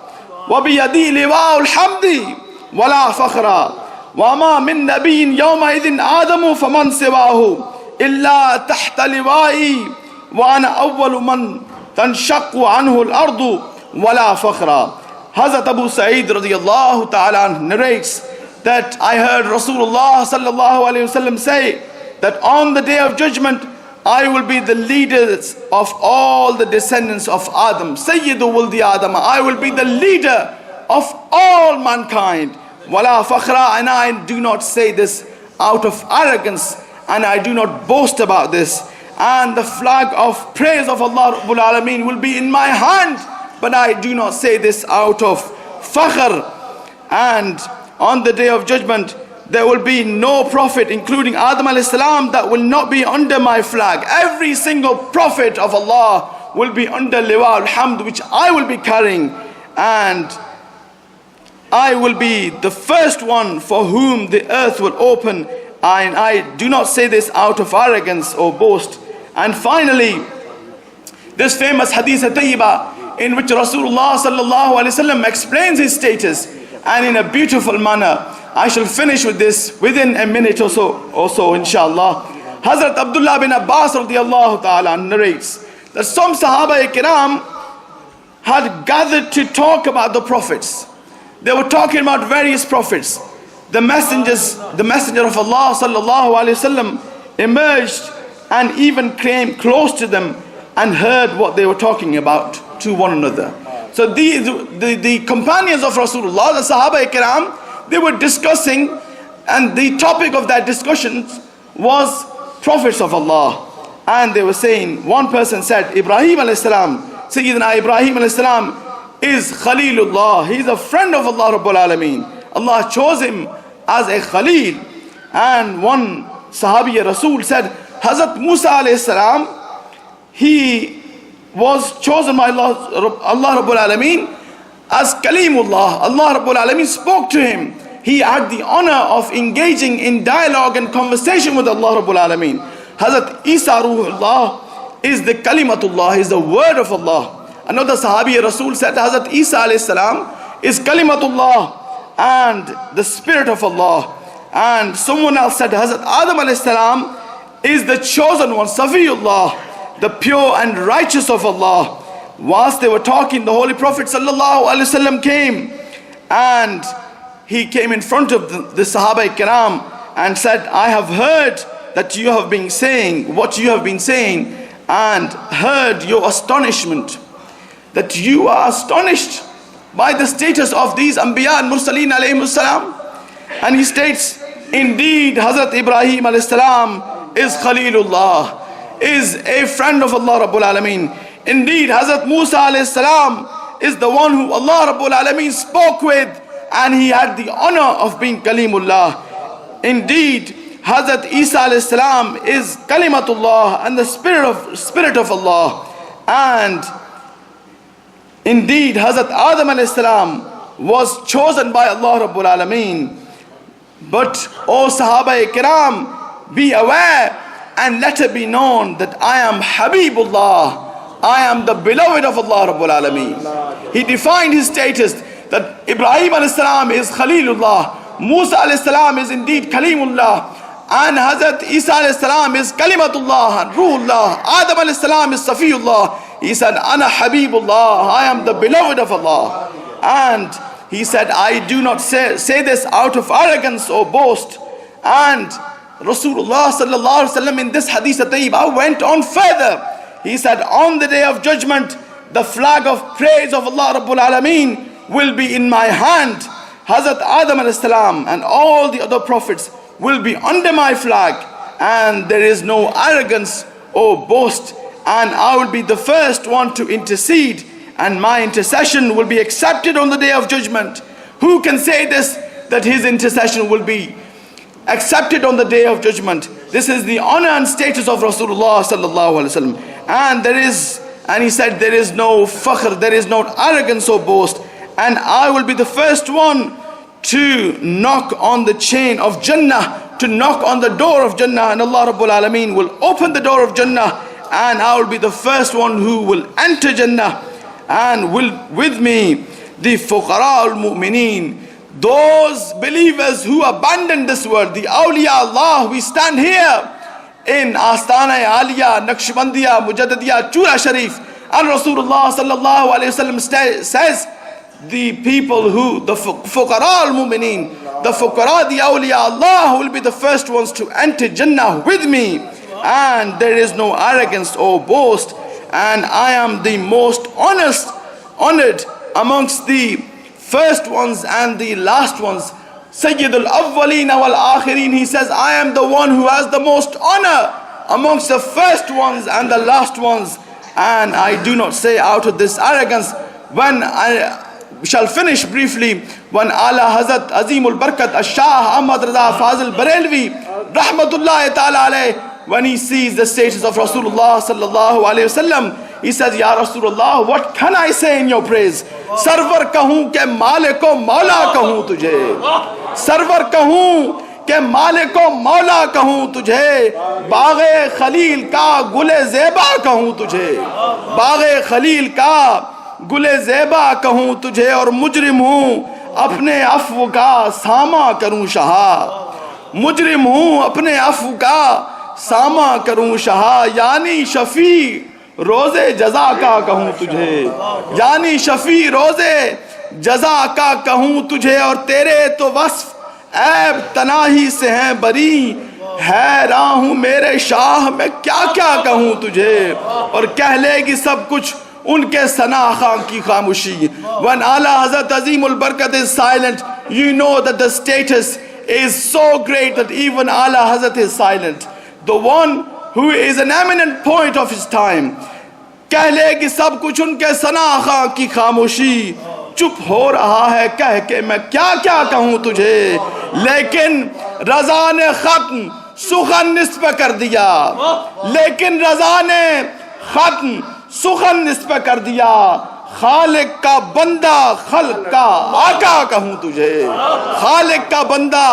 وبيدي لواء الحمد ولا فخرا وما من نبي يومئذ آدم فمن سواه إلا تحت لوائي وأنا أول من تنشق عنه الأرض ولا فخرا. Hazrat Abu Sa'id radiyallahu ta'ala narrates that I heard Rasulullah sallallahu alayhi wasallam say that on the day of judgment I will be the leaders of all the descendants of Adam. Sayyidu Wuldi Adam. I will be the leader of all mankind. Wala fakhra, and I do not say this out of arrogance, and I do not boast about this. And the flag of praise of Allah Rabbul Alameen will be in my hand, but I do not say this out of fakhr. And on the day of judgment, there will be no prophet, including Adam alayhi salam, that will not be under my flag. Every single prophet of Allah will be under liwa al-hamd, which I will be carrying, and I will be the first one for whom the earth will open, and I do not say this out of arrogance or boast. And finally, this famous hadith tayyiba in which Rasulullah sallallahu alaihi wasallam explains his status, and in a beautiful manner. I shall finish with this within a minute or so inshallah. Hazrat Abdullah bin Abbas radiyallahu ta'ala narrates that some Sahaba-i-Kiram had gathered to talk about the prophets. They were talking about various prophets. The messenger of Allah sallallahu alaihi wasallam emerged and even came close to them and heard what they were talking about to one another. So the companions of Rasulullah, the Sahaba-i-Kiram, they were discussing, and the topic of that discussion was prophets of Allah. And they were saying, one person said, Ibrahim alayhi salam, Sayyidina Ibrahim alayhi salam is Khalilullah. He is a friend of Allah Rabbul Alameen. Allah chose him as a Khalil. And one Sahabi Rasul said, Hazrat Musa alayhi salam, he was chosen by Allah Rabbul Alameen as Kalimullah. Allah Rabbul Alameen spoke to him. He had the honor of engaging in dialogue and conversation with Allah Rabbul Alameen. Hazrat Isa Ruhullah is the Kalimatullah, is the word of Allah. Another Sahabi Rasul said Hazrat Isa alayhi salam is Kalimatullah and the spirit of Allah. And someone else said Hazrat Adam alayhi salam is the chosen one, Safiyullah, the pure and righteous of Allah. Whilst they were talking, the Holy Prophet sallallahu alaihi wasallam came, and he came in front of the Sahaba-i-Kiram and said, I have heard that you have been saying what you have been saying, and heard your astonishment, that you are astonished by the status of these Anbiya and Mursaleen alayhimus salam. And he states, indeed Hazrat Ibrahim alayhi salam is Khalilullah, is a friend of Allah Rabbul Alameen. Indeed, Hazrat Musa alayhi salam is the one who Allah Rabbul Alameen spoke with, and he had the honor of being Kalimullah. Indeed, Hazrat Isa alayhi salam is Kalimatullah and the spirit of Allah. And indeed, Hazrat Adam alayhi salam was chosen by Allah Rabbul Alameen. But, O Sahaba-i-Kiram, be aware and let it be known that I am Habibullah. I am the beloved of Allah Rabbul Alameen. He defined his status that Ibrahim alayhi salam is Khalilullah, Musa alayhi salam is indeed Kalimullah, and Hazrat Isa alayhi salam is Kalimatullah and Ruhullah. Adam alayhi salam is Safiyullah. He said, Ana Habibullah, I am the beloved of Allah. And he said, I do not say this out of arrogance or boast. And Rasulullah sallallahu alaihi wasallam in this hadith tayyibah went on further. He said, on the day of judgment, the flag of praise of Allah Rabbul Alameen will be in my hand. Hazrat Adam alayhi salam and all the other prophets will be under my flag, and there is no arrogance or boast, and I will be the first one to intercede, and my intercession will be accepted on the day of judgment. Who can say this, that his intercession will be accepted on the day of judgment? This is the honor and status of Rasulullah sallallahu alaihi wasallam. And he said, there is no fakhr, there is no arrogance or boast, and I will be the first one to knock on the chain of Jannah, to knock on the door of Jannah, and Allah Rabbul Alameen will open the door of Jannah, and I will be the first one who will enter Jannah. and with me the fuqara al-mu'mineen, those believers who abandoned this world, the awliya Allah. We stand here in Astana Aliyah, Naqshbandiya, Mujaddadiya, Chura Sharif, and Rasulullah sallallahu alayhi wasallam says, the people who, the fuqara al-mu'mineen, the fuqara, the awliya Allah, will be the first ones to enter Jannah with me, and there is no arrogance or boast, and I am the most honored amongst the first ones and the last ones. Sayyidul Awwaleen wal Akhirin, he says, I am the one who has the most honor amongst the first ones and the last ones, and I do not say out of this arrogance. When I shall finish briefly, when Ala Hazrat Azimul Barkat Shah Ahmad Raza Fazil Barelvi Rahmatullahi Ta'ala alayh, when he sees the status of Rasulullah sallallahu alayhi wasallam, he says, Ya Rasulullah, what can I say in your praise? Sarwar kahun ke maleko maula kahun tujhe. Sarwar kahun ke maleko maula kahun tujhe. Baaghe Khalil ka gule zeba kahun tujhe. Baaghe Khalil ka gule zeba kahun tujhe. Aur mujrim hoon apne afw ka sama karun shaha. Mujrim hoon apne afw ka ساما کروں شہا. یعنی شفیع روزے جزا کا کہوں تجھے, یعنی شفیع روزے جزا کا کہوں تجھے. اور تیرے تو وصف عیب تناہی سے ہیں بری, حیراں ہوں میرے شاہ میں کیا کیا کہوں تجھے. اور کہہ لے گی سب کچھ ان کے ثنا خاں کی خاموشی. When Ala Hazrat Azimul Barkat is silent, you know that the status is so great that even Ala Hazrat is silent. The one who is an eminent poet of his time. کہہ لے کہ سب کچھ ان کے ثنا خاں کی خاموشی. چپ ہو رہا ہے کہہ کے میں کیا کیا کہوں تجھے. لیکن رضا نے ختم سخن نسبہ کر دیا. لیکن رضا نے ختم سخن نسبہ کر دیا. خالق کا بندہ خلق کا آقا کہوں تجھے. خالق کا بندہ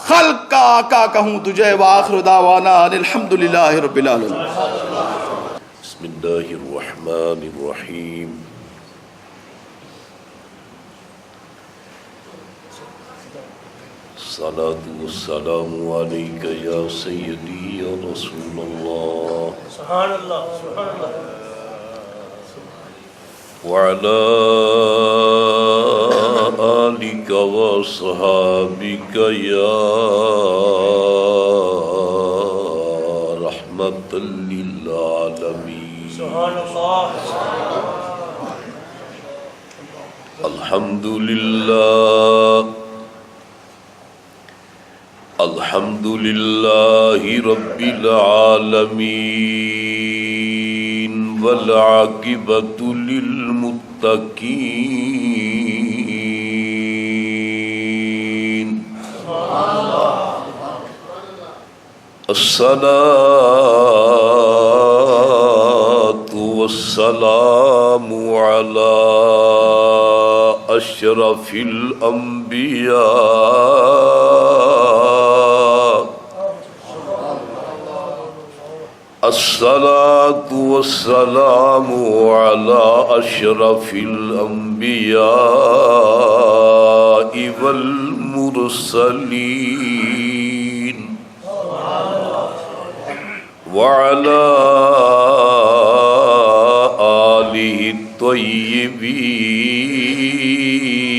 خلق کا آقا کہوں تجھے. وآخر دعوانا الحمدللہ رب العالمین. بسم اللہ الرحمن الرحیم. الصلاة والسلام علیکہ یا سیدی یا رسول اللہ. سبحان اللہ سبحان اللہ. وعلى آلك وصحابك يا رحمة للعالمين. سبحان الله. الحمد لله الحمد لله رب العالمين والعاقبة للمتقين. الصلاة والسلام على أشرف الأنبياء. الصلاة والسلام على أشرف الأنبياء والمرسلين وعلى آله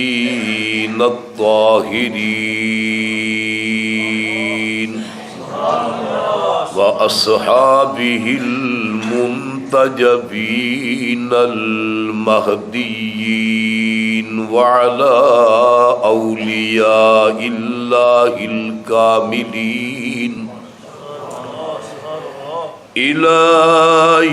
الطيبين الطاهرين وأصحابه المنتجبين المهديين وعلى أولياء الله الكاملين إلى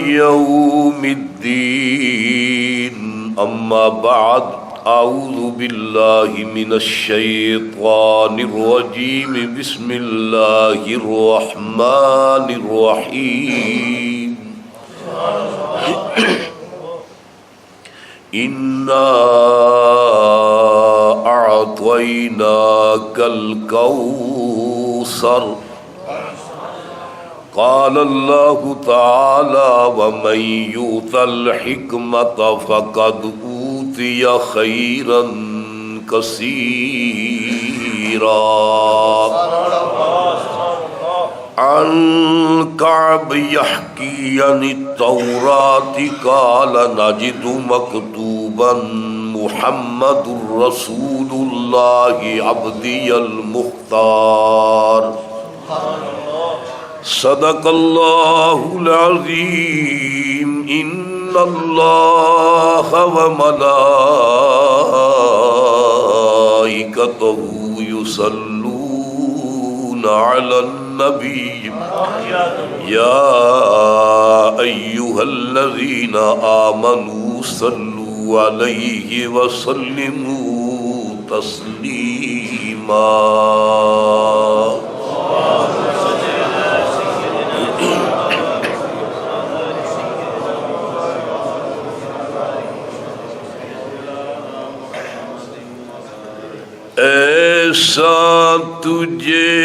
يوم الدين. أما بعد، أعوذ بالله من الشيطان الرجيم. بسم الله الرحمن الرحيم. إنا أعطيناك الكوثر قال الله تعالى ومن يؤت الحكمة فقد أوتي خيرا كثيرا. عن كعب يحكي عن التوراة قال نجد مكتوبا محمد رسول الله عبدي المختار. صدق الله العظيم. إن الله وملائكته يصلون على النبي يا أيها الذين آمنوا صلوا عليه وسلموا تسليما. ایسا تجھے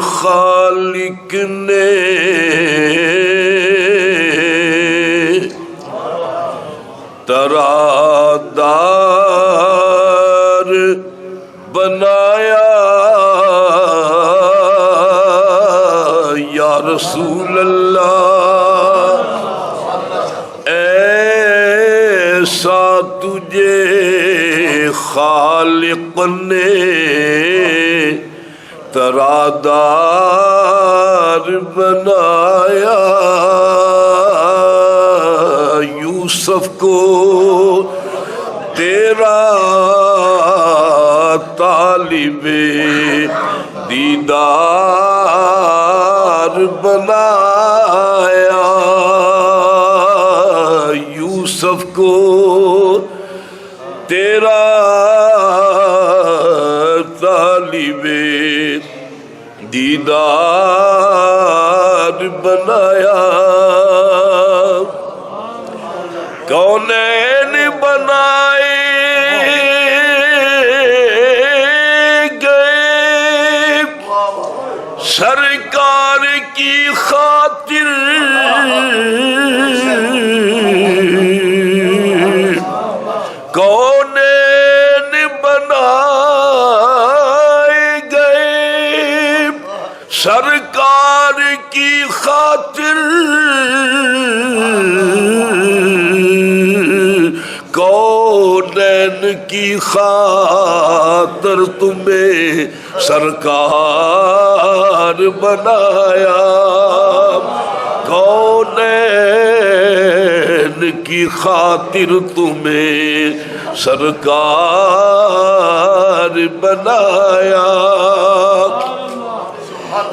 خالق نے ترادار بنایا یا رسول اللہ. ایسا تجھے خالق نے ترادار بنایا. یوسف کو تیرا طالب دیدار بنایا. یوسف کو تیرا طالب دیدار بنایا. کونین بنائے گئے سرکار کی خاطر. کونین بنائے گئے سرکار کی خاطر. کونین کی خاطر تمہیں سرکار بنایا. کونین کی خاطر تمہیں سرکار بنایا.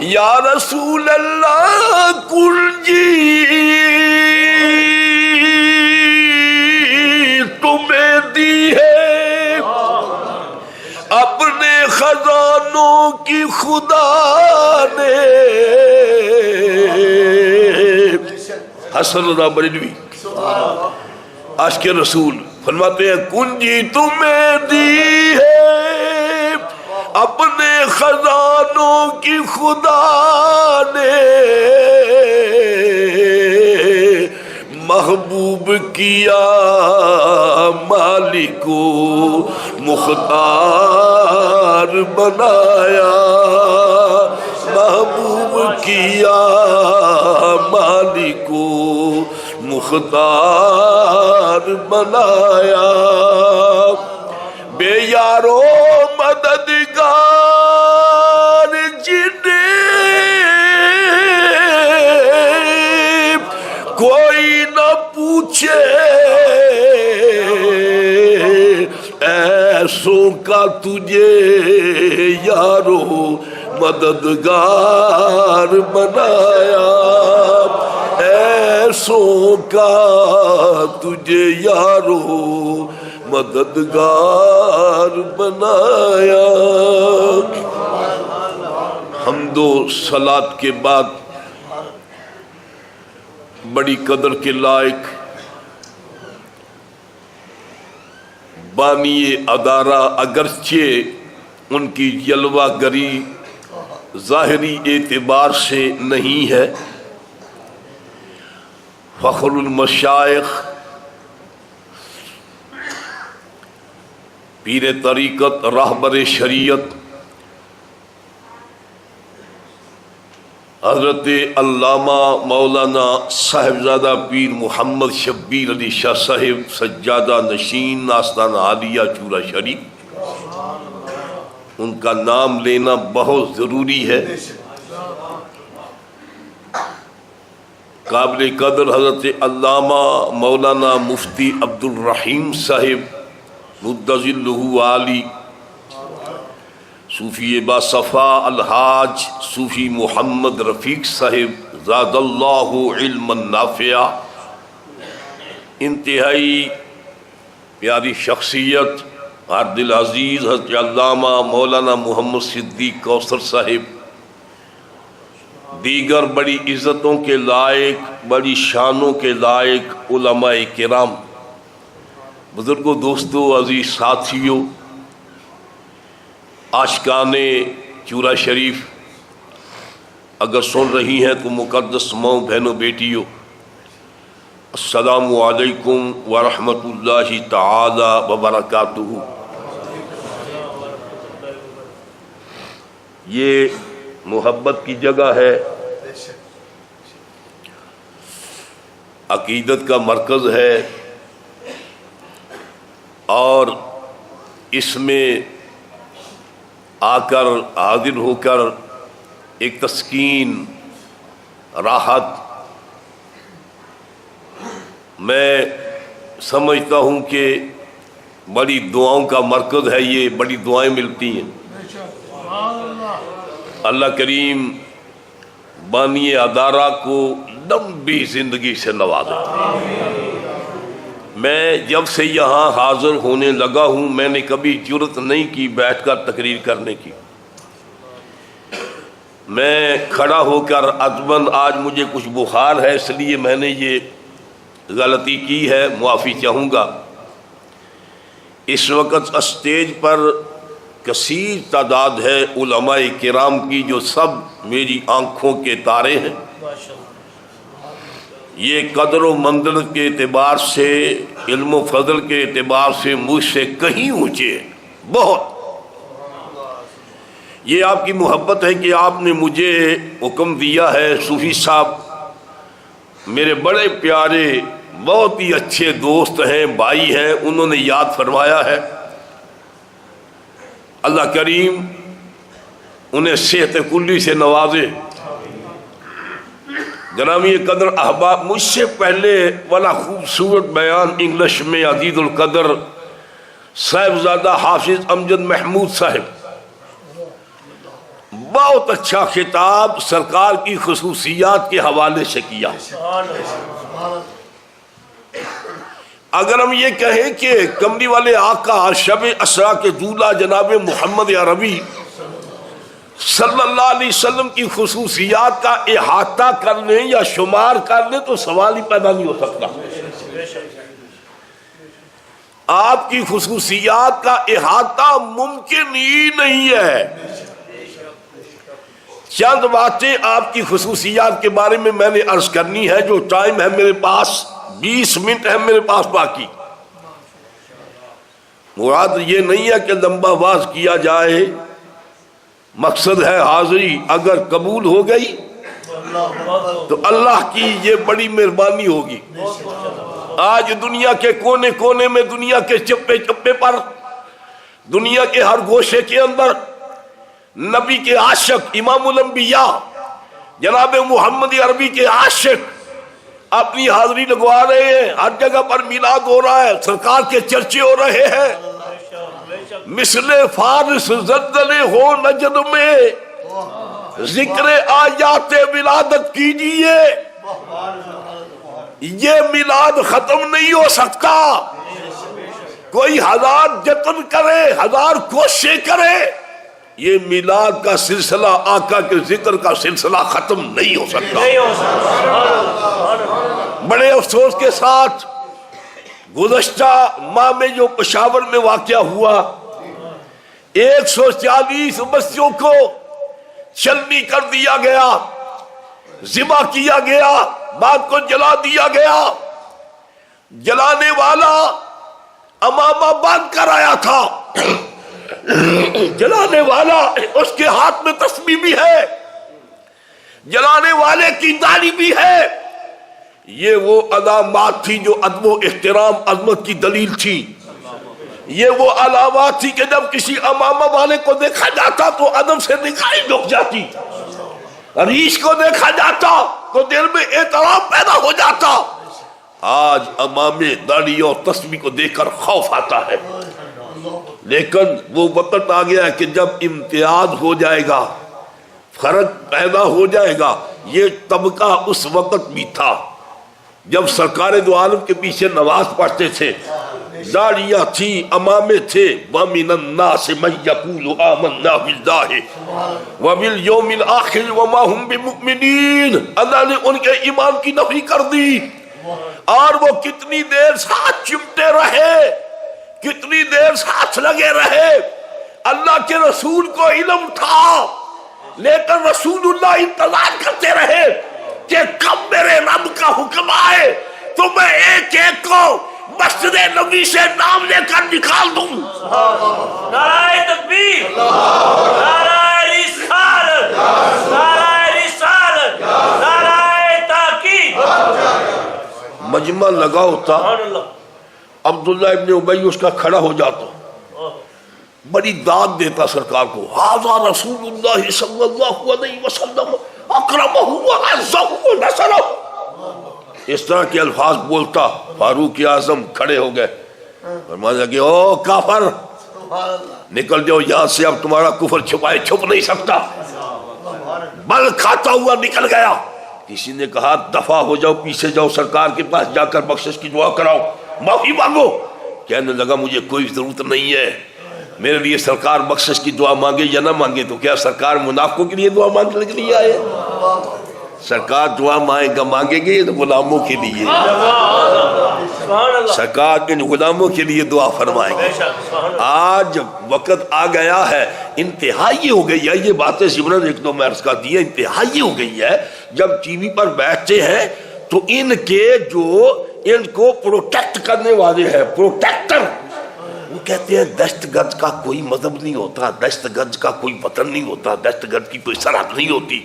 یا رسول اللہ کنجی تمہیں دی ہے اپنے خزانوں کی خدا نے. حسن رضا بریلوی عاشق رسول فرماتے ہیں کنجی تمہیں دی ہے اپنے خزانوں کی خدا نے. محبوب کیا مالک کو مختار بنایا. محبوب کیا مالک کو مختار بنایا. بے یارو مددگار جنہیں کوئی نہ پوچھے ایسوں کا تجھے یارو مددگار بنایا. ایسوں کا تجھے یارو مددگار بنایا. حمد و صلات کے بعد بڑی قدر کے لائق بانی ادارہ اگرچہ ان کی جلوہ گری ظاہری اعتبار سے نہیں ہے. فخر المشائخ پیر طریقت راہبر شریعت حضرت علامہ مولانا صاحبزادہ پیر محمد شبیر علی شاہ صاحب سجادہ نشین آستانہ عالیہ چورا شریف، ان کا نام لینا بہت ضروری ہے. قابل قدر حضرت علامہ مولانا مفتی عبد الرحیم صاحب مدظلہ عالی، صوفی باصفا الحاج صوفی محمد رفیق صاحب زاد اللہ علما نافعا، انتہائی پیاری شخصیت. عبد العزیز حضرت علامہ مولانا محمد صدیق کوثر صاحب، دیگر بڑی عزتوں کے لائق، بڑی شانوں کے لائق علماء کرام، بزرگوں، دوستوں، عزیز ساتھیوں، عاشقان چورا شریف، اگر سن رہی ہیں تو مقدس ماؤں، بہنوں، بیٹیوں، السلام علیکم ورحمۃ اللہ تعالی وبرکاتہ. یہ محبت کی جگہ ہے، عقیدت کا مرکز ہے، اور اس میں آ کر حاضر ہو کر ایک تسکین، راحت، میں سمجھتا ہوں کہ بڑی دعاؤں کا مرکز ہے یہ، بڑی دعائیں ملتی ہیں. اللہ کریم بانی ادارہ کو لمبی زندگی سے نوازے. میں جب سے یہاں حاضر ہونے لگا ہوں، میں نے کبھی جرأت نہیں کی بیٹھ کر تقریر کرنے کی. میں کھڑا ہو کر عزماً، آج مجھے کچھ بخار ہے اس لیے میں نے یہ غلطی کی ہے، معافی چاہوں گا. اس وقت اسٹیج پر کثیر تعداد ہے علماء کرام کی، جو سب میری آنکھوں کے تارے ہیں. یہ قدر و منزلت کے اعتبار سے، علم و فضل کے اعتبار سے مجھ سے کہیں اونچے ہیں، بہت. یہ آپ کی محبت ہے کہ آپ نے مجھے حکم دیا ہے. صوفی صاحب میرے بڑے پیارے، بہت ہی اچھے دوست ہیں، بھائی ہیں، انہوں نے یاد فرمایا ہے. اللہ کریم انہیں صحت کلی سے نوازے. گرامی قدر احباب، مجھ سے پہلے والا خوبصورت بیان انگلش میں عزیز القدر صاحبزادہ حافظ امجد محمود صاحب، بہت اچھا خطاب سرکار کی خصوصیات کے حوالے سے کیا. اگر ہم یہ کہیں کہ کمری والے آقا شب اسرا کے دولہ جناب محمد عربی صلی اللہ علیہ وسلم کی خصوصیات کا احاطہ کر لیں یا شمار کر لیں تو سوال ہی پیدا نہیں ہو سکتا. آپ کی خصوصیات کا احاطہ ممکن ہی نہیں ہے. چند باتیں آپ کی خصوصیات کے بارے میں نے عرض کرنی ہے. جو ٹائم ہے میرے پاس، 20 منٹ ہے میرے پاس باقی. مراد یہ نہیں ہے کہ لمبا واز کیا جائے، مقصد ہے حاضری. اگر قبول ہو گئی تو اللہ کی یہ بڑی مہربانی ہوگی. آج دنیا کے کونے کونے میں، دنیا کے چپے چپے پر، دنیا کے ہر گوشے کے اندر نبی کے عاشق، امام الانبیاء جناب محمد عربی کے عاشق اپنی حاضری لگوا رہے ہیں. ہر جگہ پر میلاد ہو رہا ہے، سرکار کے چرچے ہو رہے ہیں. مثل فارس زلزلے ہو نجد میں، ذکر آیات ولادت کیجئے. یہ میلاد ختم نہیں ہو سکتا. کوئی ہزار جتن کرے، ہزار کوششیں کرے، یہ میلاد کا سلسلہ، آقا کے ذکر کا سلسلہ ختم نہیں ہو سکتا. بڑے افسوس کے ساتھ گزشتہ ماہ میں جو پشاور میں واقعہ ہوا، 140 بستیوں کو چلنی کر دیا گیا، ذبح کیا گیا، بعد کو جلا دیا گیا۔ جلانے والا امامہ باندھ کر آیا تھا، جلانے والا اس کے ہاتھ میں تسبیح بھی ہے، جلانے والے کی داڑھی بھی ہے۔ یہ وہ علامات تھی جو ادب و احترام عظمت کی دلیل تھی۔ یہ وہ علامات تھی کہ جب کسی امامہ والے کو دیکھا جاتا تو ادب سے نگاہیں جھک جاتی، ریش کو دیکھا جاتا تو دل میں احترام پیدا ہو جاتا۔ آج امامے داڑھی اور تسبیح کو دیکھ کر خوف آتا ہے، لیکن وہ وقت آ گیا ہے کہ جب امتیاز ہو جائے گا، فرق پیدا ہو جائے گا۔ یہ طبقہ اس وقت بھی تھا جب سرکار دو عالم کے پیچھے نماز پڑھتے تھے، داڑیاں تھی، امامے تھے۔ وَمِنَ النَّاسِ مَن يَقُولُ آمَنَّا بِاللَّهِ وَبِالْيَوْمِ الْآخِرِ وَمَا هُمْ بِمُؤْمِنِينَ۔ اللہ نے ان کے ایمان کی نفی کر دی، اور وہ کتنی دیر ساتھ چمٹے رہے، کتنی دیر ساتھ لگے رہے۔ اللہ کے رسول کو علم تھا، لیکن رسول اللہ انتظار کرتے رہے کہ کب میرے رب کا حکم آئے تو میں ایک ایک کو مسجد نبی سے نام لے کر نکال دوں۔ نعرہ تکبیر، نعرہ رسالت، نعرہ رسالت، نعرہ تاکید۔ مجمع لگا ہوتا، عبداللہ ابن ابی اس کا کھڑا ہو جاتا، بڑی داد دیتا سرکار کو، ھذا رسول اللہ صلی اللہ علیہ وسلم اکرمہ وعزہ ونصرہ۔ اس طرح کے الفاظ بولتا، فاروق اعظم کھڑے ہو گئے، فرمایا کہ او کافر، نکل جاؤ یہاں سے، اب تمہارا کفر چھپائے چھپ نہیں سکتا۔ بل کھاتا ہوا نکل گیا۔ کسی نے کہا دفع ہو جاؤ، پیچھے جاؤ، سرکار کے پاس جا کر بخشش کی دعا کراؤ، معافی مانگو۔ کہنے لگا مجھے کوئی ضرورت نہیں ہے، میرے لیے سرکار بخشش کی دعا مانگے یا نہ مانگے تو کیا سرکار منافقوں کے لیے دعا مانگنے کے لیے آئے؟ سرکار دعا مانگیں گے تو غلاموں کے لیے، سرکار ان غلاموں کے لیے دعا فرمائیں گے۔ آج وقت آ گیا ہے، انتہائی ہو گئی ہے، یہ باتیں سمرن ایک دو میں عرض کر دی ہے، انتہائی ہو گئی ہے۔ جب ٹی وی پر بیٹھتے ہیں تو ان کے جو ان کو پروٹیکٹ کرنے والے ہیں، پروٹیکٹر، وہ کہتے ہیں دہشت گرد کا کوئی مذہب نہیں ہوتا، دہشت گرد کا کوئی وطن نہیں ہوتا، دہشت گرد کی کوئی سرحد نہیں ہوتی،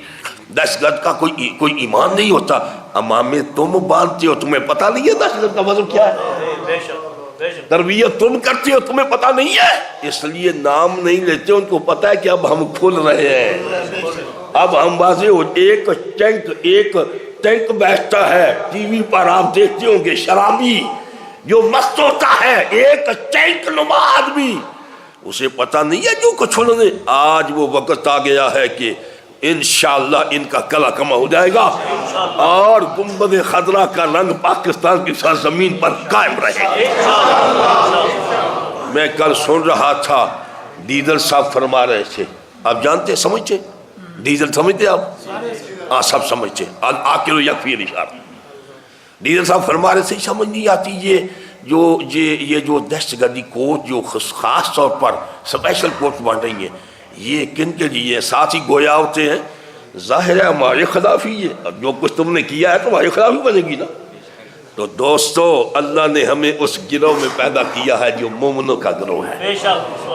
دہشت گرد کا کوئی ایمان نہیں ہوتا۔ امامے تم باندھتے ہو، تمہیں پتہ نہیں ہے دہشت گرد کا مذہب کیا ہے؟ تربیت تم کرتے ہو، تمہیں پتہ نہیں ہے، اس لیے نام نہیں لیتے۔ ان کو پتہ ہے کہ اب ہم کھل رہے ہیں، اب ہم واضح ہو۔ ایک ٹینک بیٹھتا ہے ٹی وی پر، آپ دیکھتے ہوں گے، شرابی جو مست ہوتا ہے، ایک ٹینک نما آدمی، اسے پتہ نہیں ہے جو کچھ انہوں نے۔ آج وہ وقت آ گیا ہے کہ انشاءاللہ ان کا کلا کما ہو جائے گا اور گنبد خضرا کا رنگ پاکستان کی سرزمین پر قائم رہے گا۔ میں کل سن رہا تھا، ڈیزل صاحب فرما رہے تھے، آپ جانتے سمجھتے ڈیزل سمجھتے آپ؟ ہاں سب سمجھتے، آکل و یکفی اشارہ۔ ڈیزل صاحب فرما رہے تھے سمجھ نہیں آتی یہ جو دہشت گردی کوٹ جو خاص طور پر اسپیشل کوٹ بن رہی ہیں، یہ کن کے لیے؟ ساتھ ہی گویا ہوتے ہیں، ظاہر ہے ہمارے خلاف ہی ہے، جو کچھ تم نے کیا ہے تمہارے خلاف ہی بنے گی نا۔ تو دوستو، اللہ نے ہمیں اس گروہ میں پیدا کیا ہے جو مومنوں کا گروہ ہے،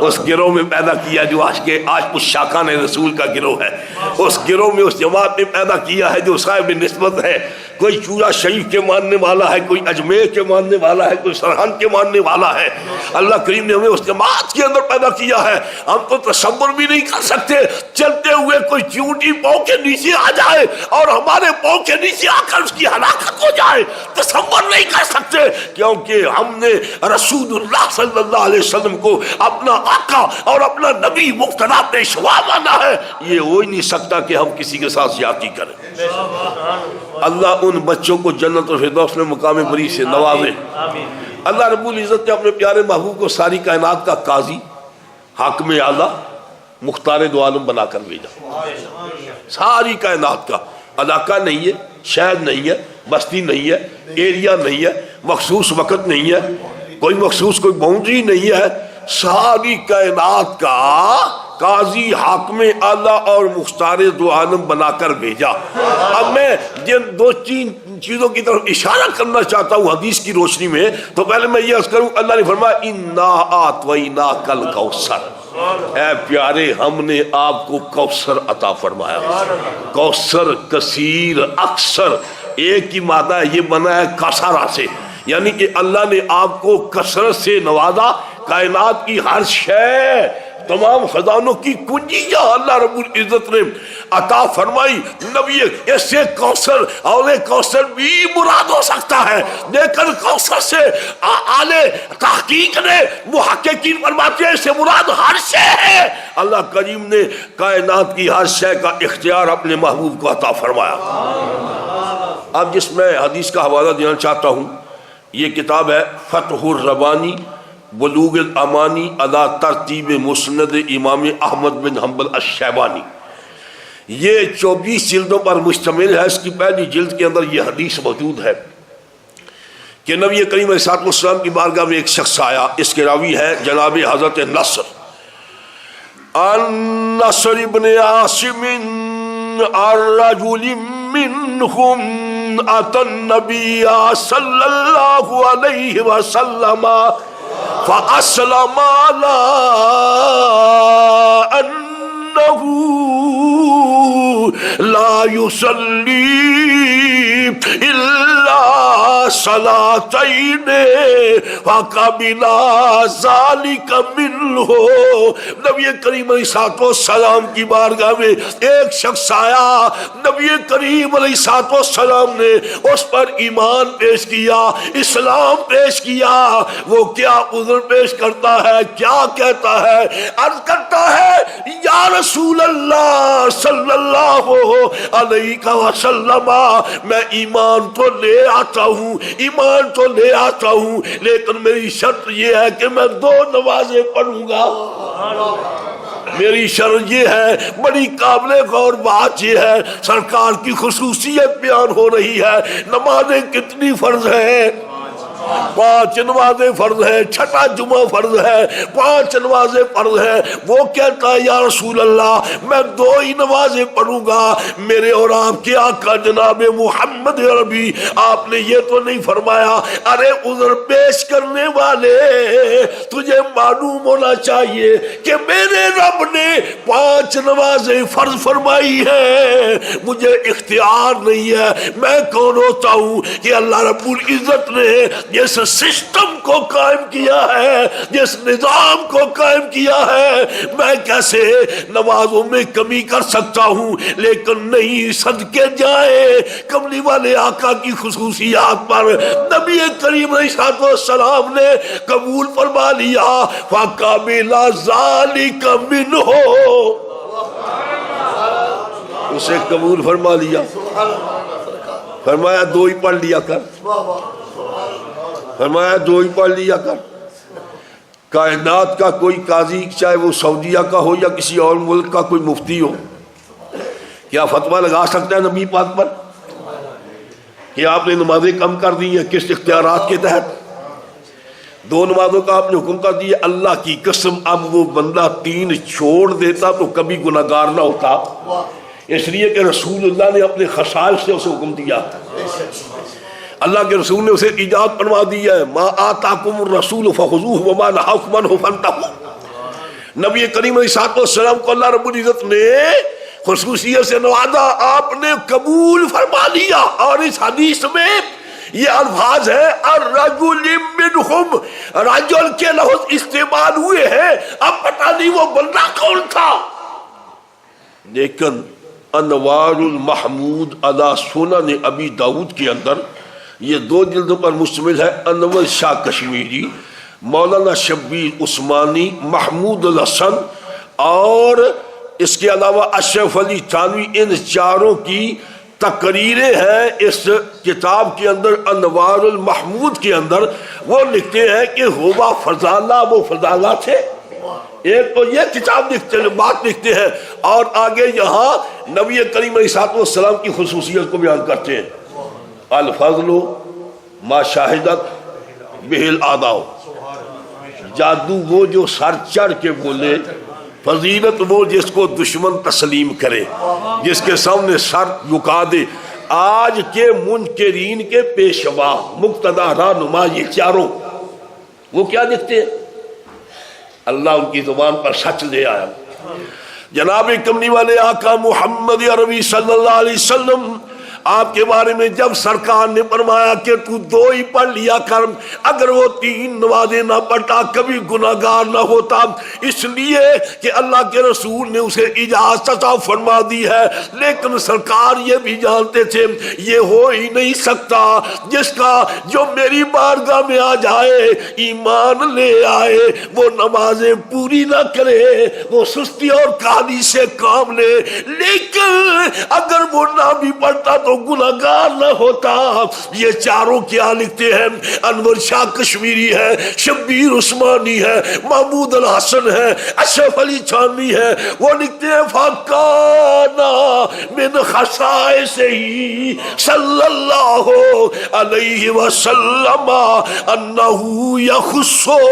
اس گروہ میں پیدا کیا جو آج اس شاکان رسول کا گروہ ہے، اس گروہ میں اس جماعت میں پیدا کیا ہے جو صاحب نسبت ہے۔ کوئی چورا شریف کے ماننے والا ہے، کوئی اجمیر کے ماننے والا ہے، کوئی سرہند کے ماننے والا ہے۔ اللہ کریم نے ہمیں اس جماعت کے اندر پیدا کیا ہے۔ ہم تو تصور بھی نہیں کر سکتے چلتے ہوئے کوئی چیونٹی پاؤں کے نیچے آ جائے اور ہمارے پاؤں کے نیچے آ کر اس کی ہلاکت ہو جائے، تصور نہیں کر سکتے، کیونکہ ہم نے رسول اللہ صلی اللہ علیہ وسلم کو اپنا آقا اور اپنا نبی مقتدی پیشوا مانا ہے۔ یہ ہو ہی نہیں سکتا کہ ہم کسی کے ساتھ زیادتی کریں۔ اللہ ان بچوں کو جنت الفردوس میں مقام بری سے نوازے۔ اللہ رب العزت نے اپنے پیارے محبوب کو ساری کائنات کا قاضی، حاکم اعلیٰ، مختار دو عالم بنا کر بھیجا۔ ساری کائنات کا علاقہ نہیں ہے، شہر نہیں ہے، بستی نہیں ہے، ایریا نہیں ہے، مخصوص وقت نہیں ہے، کوئی مخصوص کوئی باؤنڈری نہیں ہے، ساری کائنات کا قاضی حاکم اعلیٰ اور مختار دو عالم بنا کر بھیجا. اب میں جن دو تین چیزوں کی طرف اشارہ کرنا چاہتا ہوں حدیث کی روشنی میں. تو پہلے میں یہ عرض کروں, اللہ نے فرمایا اِنَّا أَعْطَيْنَاكَ الْكَوْثَرَ, اے پیارے ہم نے آپ کو کوثر عطا فرمایا. کوثر کثیر اکثر ایک ہی مادہ ہے, یہ بنا ہے کثرہ سے, یعنی کہ اللہ نے آپ کو کثرت سے نوازا. کائنات کی ہر شے, تمام خزانوں کی کنجیاں اللہ رب العزت نے عطا فرمائی. نبی اس سے کوثر اور کوثر بھی مراد ہو سکتا ہے, لیکن کوثر سے اعلی تحقیق نے محققین فرماتے ہیں اس سے مراد ہر شے ہے. اللہ کریم نے کائنات کی ہر شے کا اختیار اپنے محبوب کو عطا فرمایا. اب جس میں حدیث کا حوالہ دینا چاہتا ہوں, یہ کتاب ہے فتح الربانی بلوغ الامانی علی ترتیب مسند امام احمد بن حنبل الشیبانی. یہ 24 جلدوں پر مشتمل ہے. اس کی پہلی جلد کے اندر یہ حدیث موجود ہے کہ نبی کریم علیہ الصلوۃ والسلام کی بارگاہ میں ایک شخص آیا. اس کے راوی ہے جناب حضرت نصر النصر ابن عاصم الرجل منهم اتى النبي صلى الله عليه وسلم فأسلم على أنه لا يصلي إلا صلاتين فقبل ذلك منه. نبی کریم علیہ الصلوۃ والسلام کی بارگاہ میں ایک شخص آیا. نبی کریم علیہ الصلوۃ والسلام نے اس پر ایمان پیش کیا, اسلام پیش کیا. وہ کیا عذر پیش کرتا ہے, کیا کہتا ہے, عرض کرتا ہے یا رسول اللہ صلی اللہ علیہ وسلم, میں ایمان تو لے آتا ہوں, ایمان تو لے آتا ہوں, لیکن میری شرط یہ ہے کہ میں 2 نمازیں پڑھوں گا. میری شرط یہ ہے, بڑی قابل غور بات یہ ہے, سرکار کی خصوصیت بیان ہو رہی ہے. نمازیں کتنی فرض ہیں؟ 5 نمازیں فرض ہے, چھٹا جمعہ فرض ہے, 5 نمازیں فرض ہے. وہ کہتا ہے یا رسول اللہ میں 2 ہی نمازیں پڑھوں گا. میرے اور آپ کے آقا جناب محمد عربی آپ نے یہ تو نہیں فرمایا, ارے عذر پیش کرنے والے تجھے معلوم ہونا چاہیے کہ میرے رب نے 5 نمازیں فرض فرمائی ہیں, مجھے اختیار نہیں ہے. میں کون ہوتا ہوں کہ اللہ رب العزت نے جس سسٹم کو قائم کیا ہے, جس نظام کو قائم کیا ہے, میں کیسے نمازوں میں کمی کر سکتا ہوں. لیکن نہیں, صدقے جائے کملی والے آقا کی خصوصیات پر نبی کریم علیہ الصلوۃ والسلام نے قبول فرما لیا. فَقَبِلَ ذَلِكَ مِنْهُ, اسے قبول فرما لیا. فرمایا 2 ہی پڑھ لیا کر, فرمایا 2 ہی پڑھ لیا کر. کائنات کا کوئی قاضی, چاہے وہ سعودیہ کا ہو یا کسی اور ملک کا کوئی مفتی ہو, کیا فتویٰ لگا سکتا ہے نبی پاک پر کہ آپ نے نمازیں کم کر دی ہیں؟ کس اختیارات کے تحت؟ 2 نمازوں کا آپ نے حکم کر دیا. اللہ کی قسم اب وہ بندہ 3 چھوڑ دیتا تو کبھی گناہگار نہ ہوتا, اس لیے کہ رسول اللہ نے اپنے خصائص سے اسے حکم دیا. اللہ کے رسول نے اسے ایجاد فرما دیا ہے, ما آتاکم الرسول فخذوہ وما نہاکم عنہ فانتہوا. نبی کریم علیہ الصلوۃ والسلام کو اللہ رب العزت نے خصوصیت سے نوازا, آپ نے قبول فرما لیا. اور اس حدیث میں یہ الفاظ ہے الرجل منہم, رجل کے لفظ استعمال ہوئے ہیں. اب پتہ نہیں وہ بندہ کون تھا, لیکن انوار المحمود علی سنن ابی داؤد کے اندر یہ 2 جلدوں پر مشتمل ہے. انور شاہ کشمیری, مولانا شبیر عثمانی, محمود الحسن اور اس کے علاوہ اشرف علی تھانوی, ان 4 کی تقریریں ہیں اس کتاب کے اندر انوار المحمود کے اندر. وہ لکھتے ہیں کہ ہوا فضالہ, وہ فضالہ تھے. ایک تو یہ کتاب لکھتے ہیں, بات لکھتے ہیں, اور آگے یہاں نبی کریم علیہ الصلوۃ والسلام کی خصوصیت کو بیان کرتے ہیں. الفضل ما شاہدت بہ الاعداء, جادو وہ جو سر چڑھ کے بولے, فضیلت وہ جس کو دشمن تسلیم کرے، جس کے سامنے سر جھکا دے۔ آج کے منکرین کے پیشوا مقتدا رہنما یہ چاروں، وہ کیا دکھتے ہیں؟ اللہ ان کی زبان پر سچ لے آیا۔ جناب کملی والے آقا محمد عربی صلی اللہ علیہ وسلم، آپ کے بارے میں جب سرکار نے فرمایا کہ تو 2 ہی پڑھ لیا کر، اگر وہ 3 نمازیں نہ پڑھتا کبھی گناہگار نہ ہوتا، اس لیے کہ اللہ کے رسول نے اسے اجازت عطا فرما دی ہے۔ لیکن سرکار یہ بھی جانتے تھے یہ ہو ہی نہیں سکتا، جس کا جو میری بارگاہ میں آ جائے، ایمان لے آئے، وہ نمازیں پوری نہ کرے، وہ سستی اور کاہلی سے کام لے، لیکن اگر وہ نہ بھی پڑھتا تو گناہگار نہ ہوتا۔ یہ چاروں کیا لکھتے ہیں؟ انور شاہ کشمیری ہے، شبیر عثمانی ہے، محمود الحسن ہے، اشرف علی چھانوی ہے، وہ لکھتے ہیں فَكَانَ مِنْ خَصَائِصِهِ صلی اللہ علیہ وسلم انہو یخصو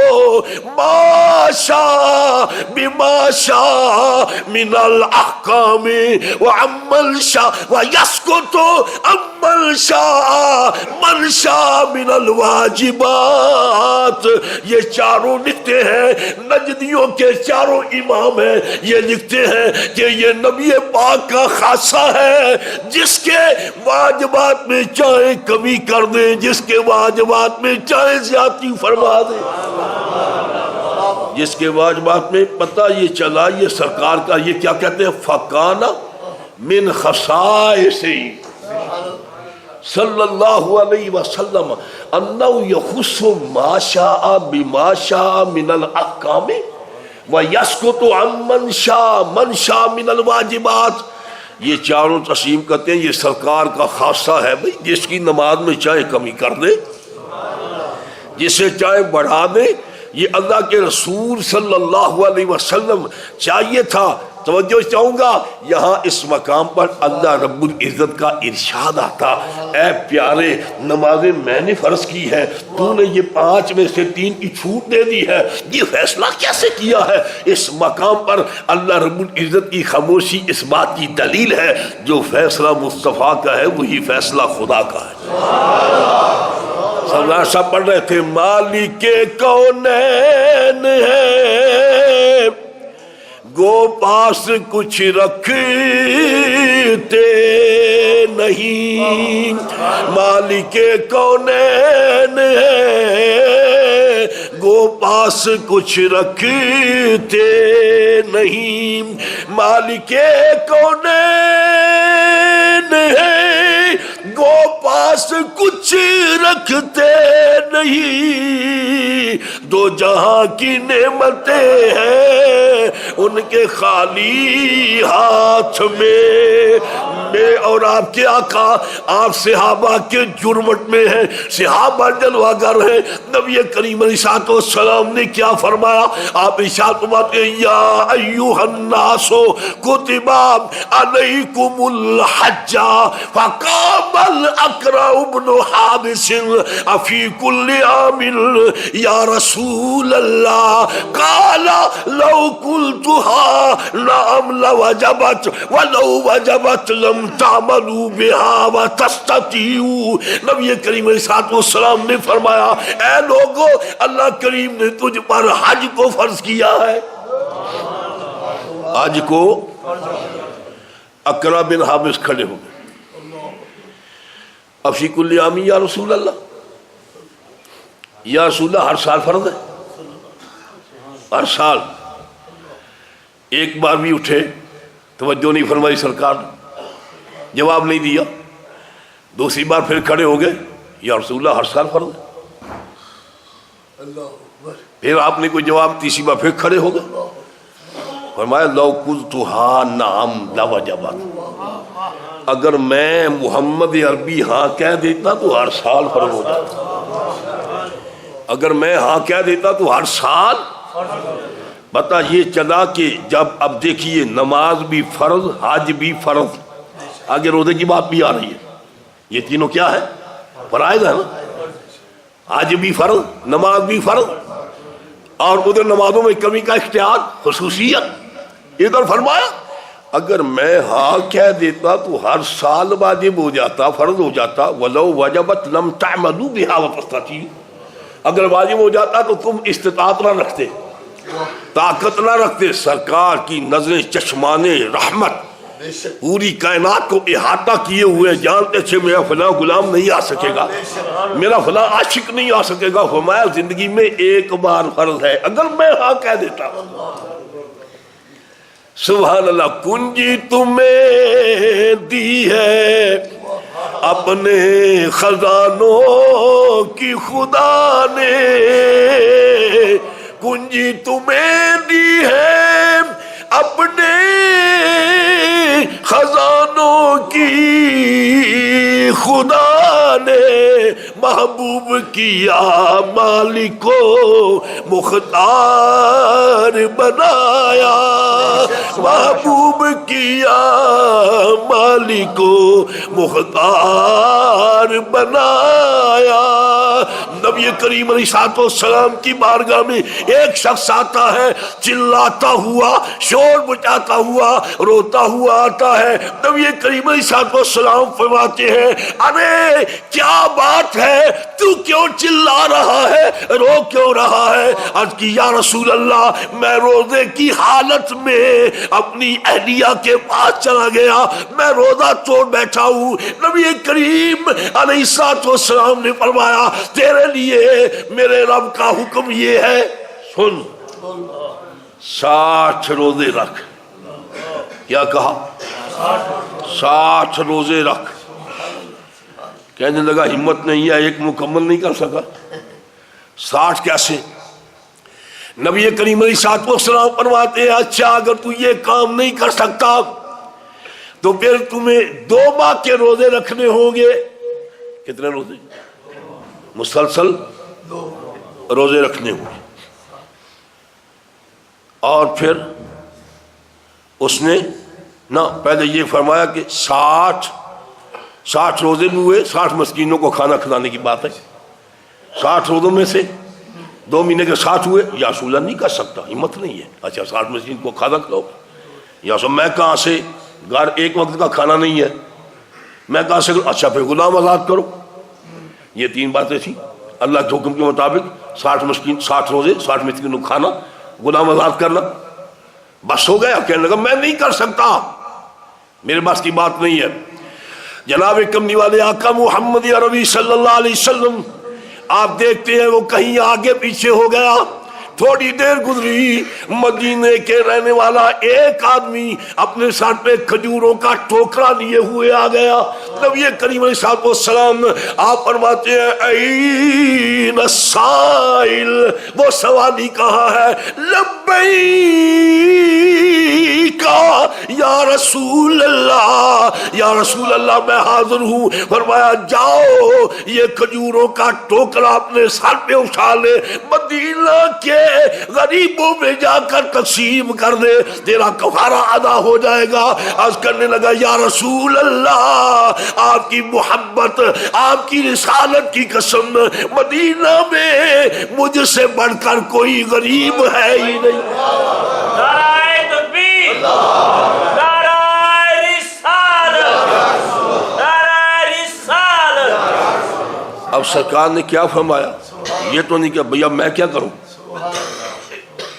ما شاء بما شاء من الاحکام وعمل شاء ویسکت عمل شاء من شاء من الواجبات۔ یہ چاروں لکھتے ہیں، نجدیوں کے چاروں امام ہیں، یہ لکھتے ہیں کہ یہ نبی پاک کا خاصہ ہے، جس کے واجبات میں چاہے کمی کر دیں، جس کے واجبات میں چاہے زیادتی فرما دیں، جس کے واجبات میں پتہ یہ چلا یہ سرکار کا یہ کیا کہتے ہیں فَقَانَ من خصائصِهِ صلی اللہ علیہ وسلم انہو یخص ما شاء بما شاء من الاحکام ویسکت عن من شاء من الواجبات۔ یہ چاروں تقسیم کرتے ہیں، یہ سرکار کا خاصہ ہے بھئی، جس کی نماز میں چاہے کمی کر دے، جسے چاہے بڑھا دے۔ یہ اللہ کے رسول صلی اللہ علیہ وسلم چاہیے تھا۔ توجہ چاہوں گا یہاں اس مقام پر اللہ رب العزت کا ارشاد آتا، اے پیارے نمازیں میں نے فرض کی ہے، تو نے یہ 5 میں سے 3 کی چھوٹ دے دی ہے، یہ فیصلہ کیسے کیا ہے؟ اس مقام پر اللہ رب العزت کی خاموشی اس بات کی دلیل ہے، جو فیصلہ مصطفیٰ کا ہے وہی فیصلہ خدا کا ہے۔ سردار صاحب پڑھ رہے تھے مالک کونین ہے گو پاس کچھ رکھتے نہیں، مالک کونین ہے گو پاس کچھ رکھتے نہیں، مالک کونین ہے گو پاس کچھ رکھتے نہیں، 2 جہاں کی نعمتیں ہیں ان کے خالی ہاتھ میں اور آپ کے آقا آپ صحابہ کے جرمٹ میں ہیں، صحابہ جلوہ گر ہیں۔ نبی کریم علیہ السلام نے کیا فرمایا؟ آپ ارشاد فرماتے ہیں یا ایھا الناس کتب علیکم الحج فقام الاقرع بن حابس افی کل عام یا رسول اللہ قال لو قلتها نعم لوجبت ولو وجبت لم تعملوا بها وتستطيعوا۔ نبی کریم علیہ السلام نے فرمایا اے لوگو اللہ کریم نے تجھ پر حج کو فرض کیا ہے، حج کو۔ اقرع بن حابس کھڑے ہو گئے، افی کل عام یا رسول اللہ، یا رسول اللہ ہر سال فرض ہے، ہر سال۔ ایک بار بھی اٹھے توجہ نہیں فرمائی سرکار نے، جواب نہیں دیا، دوسری بار پھر کھڑے ہو گئے یا رسول اللہ ہر سال فرض ہے، پھر آپ نے کوئی جواب، تیسری بار پھر کھڑے ہو گئے، فرمایا لو قلتها نعم لوجبت، اگر میں محمد عربی ہاں کہہ دیتا تو ہر سال فرض ہو جاتا، اگر میں ہاں کہہ دیتا تو ہر سال۔ پتہ یہ چلا کہ جب اب دیکھیے نماز بھی فرض، حج بھی فرض، آگے روزے کی بات بھی آ رہی ہے، یہ تینوں کیا ہے؟ فرائض ہے نا، حج بھی فرض، نماز بھی فرض، اور ادھر نمازوں میں کمی کا اختیار خصوصیت۔ ادھر فرمایا اگر میں ہاں کہہ دیتا تو ہر سال واجب ہو جاتا، فرض ہو جاتا. وَلَوْ وَجَبَتْ لَمْ تَعْمَلُوا بِهَا وَتَسْتَطِيعُوا، اگر واجب ہو جاتا تو تم استطاعت نہ رکھتے، طاقت نہ رکھتے. سرکار کی نظریں چشمان رحمت پوری کائنات کو احاطہ کیے ہوئے جانتے تھے میرا فلاں غلام نہیں آ سکے گا، میرا فلاں عاشق نہیں آ سکے گا. فرمایا زندگی میں ایک بار فرض ہے، اگر میں ہاں کہہ دیتا. سبحان اللہ. کنجی تمہیں دی ہے اپنے خزانوں کی خدا نے، کنجی تمہیں دی ہے اپنے خزانوں کی خدا نے، محبوب کیا مالک کو مختار بنایا، محبوب کیا مالک کو مختار بنایا. نبی کریم علیہ السلام کی بارگاہ میں ایک شخص آتا ہے، چلاتا ہوا، شور مچاتا ہوا، روتا ہوا آتا ہے. نبی کریم علیہ السلام فرماتے ہیں ارے کیا بات ہے، تو کیوں چلا رہا ہے، رو کیوں رہا ہے؟ عرض کی یا رسول اللہ میں روزے کی حالت میں اپنی اہلیہ کے پاس چلا گیا، میں روزہ توڑ بیٹھا ہوں. نبی کریم علیہ السلام نے فرمایا تیرے لیے میرے رب کا حکم یہ ہے، سن 60 روزے رکھ. کیا کہا؟ 60 روزے رکھ. کہنے لگا ہمت نہیں ہے، ایک مکمل نہیں کر سکا. 60 کیسے؟ نبی کریم علیہ السلام فرماتے ہیں اچھا اگر تو یہ کام نہیں کر سکتا تو پھر تمہیں 2 ماہ کے روزے رکھنے ہوں گے. کتنے روزے؟ مسلسل روزے رکھنے ہوں گے. اور پھر اس نے نہ پہلے یہ فرمایا کہ 60 روزے بھی ہوئے، 60 مسکینوں کو کھانا کھلانے کی بات ہے. 60 روزوں میں سے 2 مہینے کے 60 ہوئے. یا رسول اللہ نہیں کر سکتا، ہمت نہیں ہے. اچھا 60 مسکین کو کھانا کھلاؤ. یا سب میں کہاں سے، گھر ایک وقت کا کھانا نہیں ہے، میں کہاں سے کروں؟ اچھا پھر غلام آزاد کرو. یہ 3 باتیں تھیں اللہ کے حکم کے مطابق. 60 مسکین، 60 روزے، 60 مسکینوں کو کھانا، غلام آزاد کرنا. بس ہو گیا. کہنے لگا میں نہیں کر سکتا، میرے پاس کی بات نہیں ہے. جناب کملی والے آقا محمد عربی صلی اللہ علیہ وسلم آپ دیکھتے ہیں وہ کہیں آگے پیچھے ہو گیا. تھوڑی دیر گزری، مدینے کے رہنے والا ایک آدمی اپنے ساتھ پہ کھجوروں کا ٹوکرا لیے ہوئے آ گیا. نبی کریم علیہ السلام آپ فرماتے ہیں این السائل، وہ سوالی کہاں ہے؟ لبیک یا رسول اللہ، یا رسول اللہ میں حاضر ہوں. فرمایا جاؤ یہ کھجوروں کا ٹوکرا اپنے سر پہ اٹھا لے، مدینہ کے غریبوں میں جا کر تقسیم کر دے، تیرا کفارہ ادا ہو جائے گا. عرض کرنے لگا یا رسول اللہ آپ کی محبت، آپ کی رسالت کی قسم، مدینہ میں مجھ سے بڑھ کر کوئی غریب ہے ہی نہیں. نعرہ تکبیر، نعرہ رسالت، نعرہ رسالت. اب سرکار نے کیا فرمایا؟ یہ تو نہیں کہ بھیا میں کیا کروں،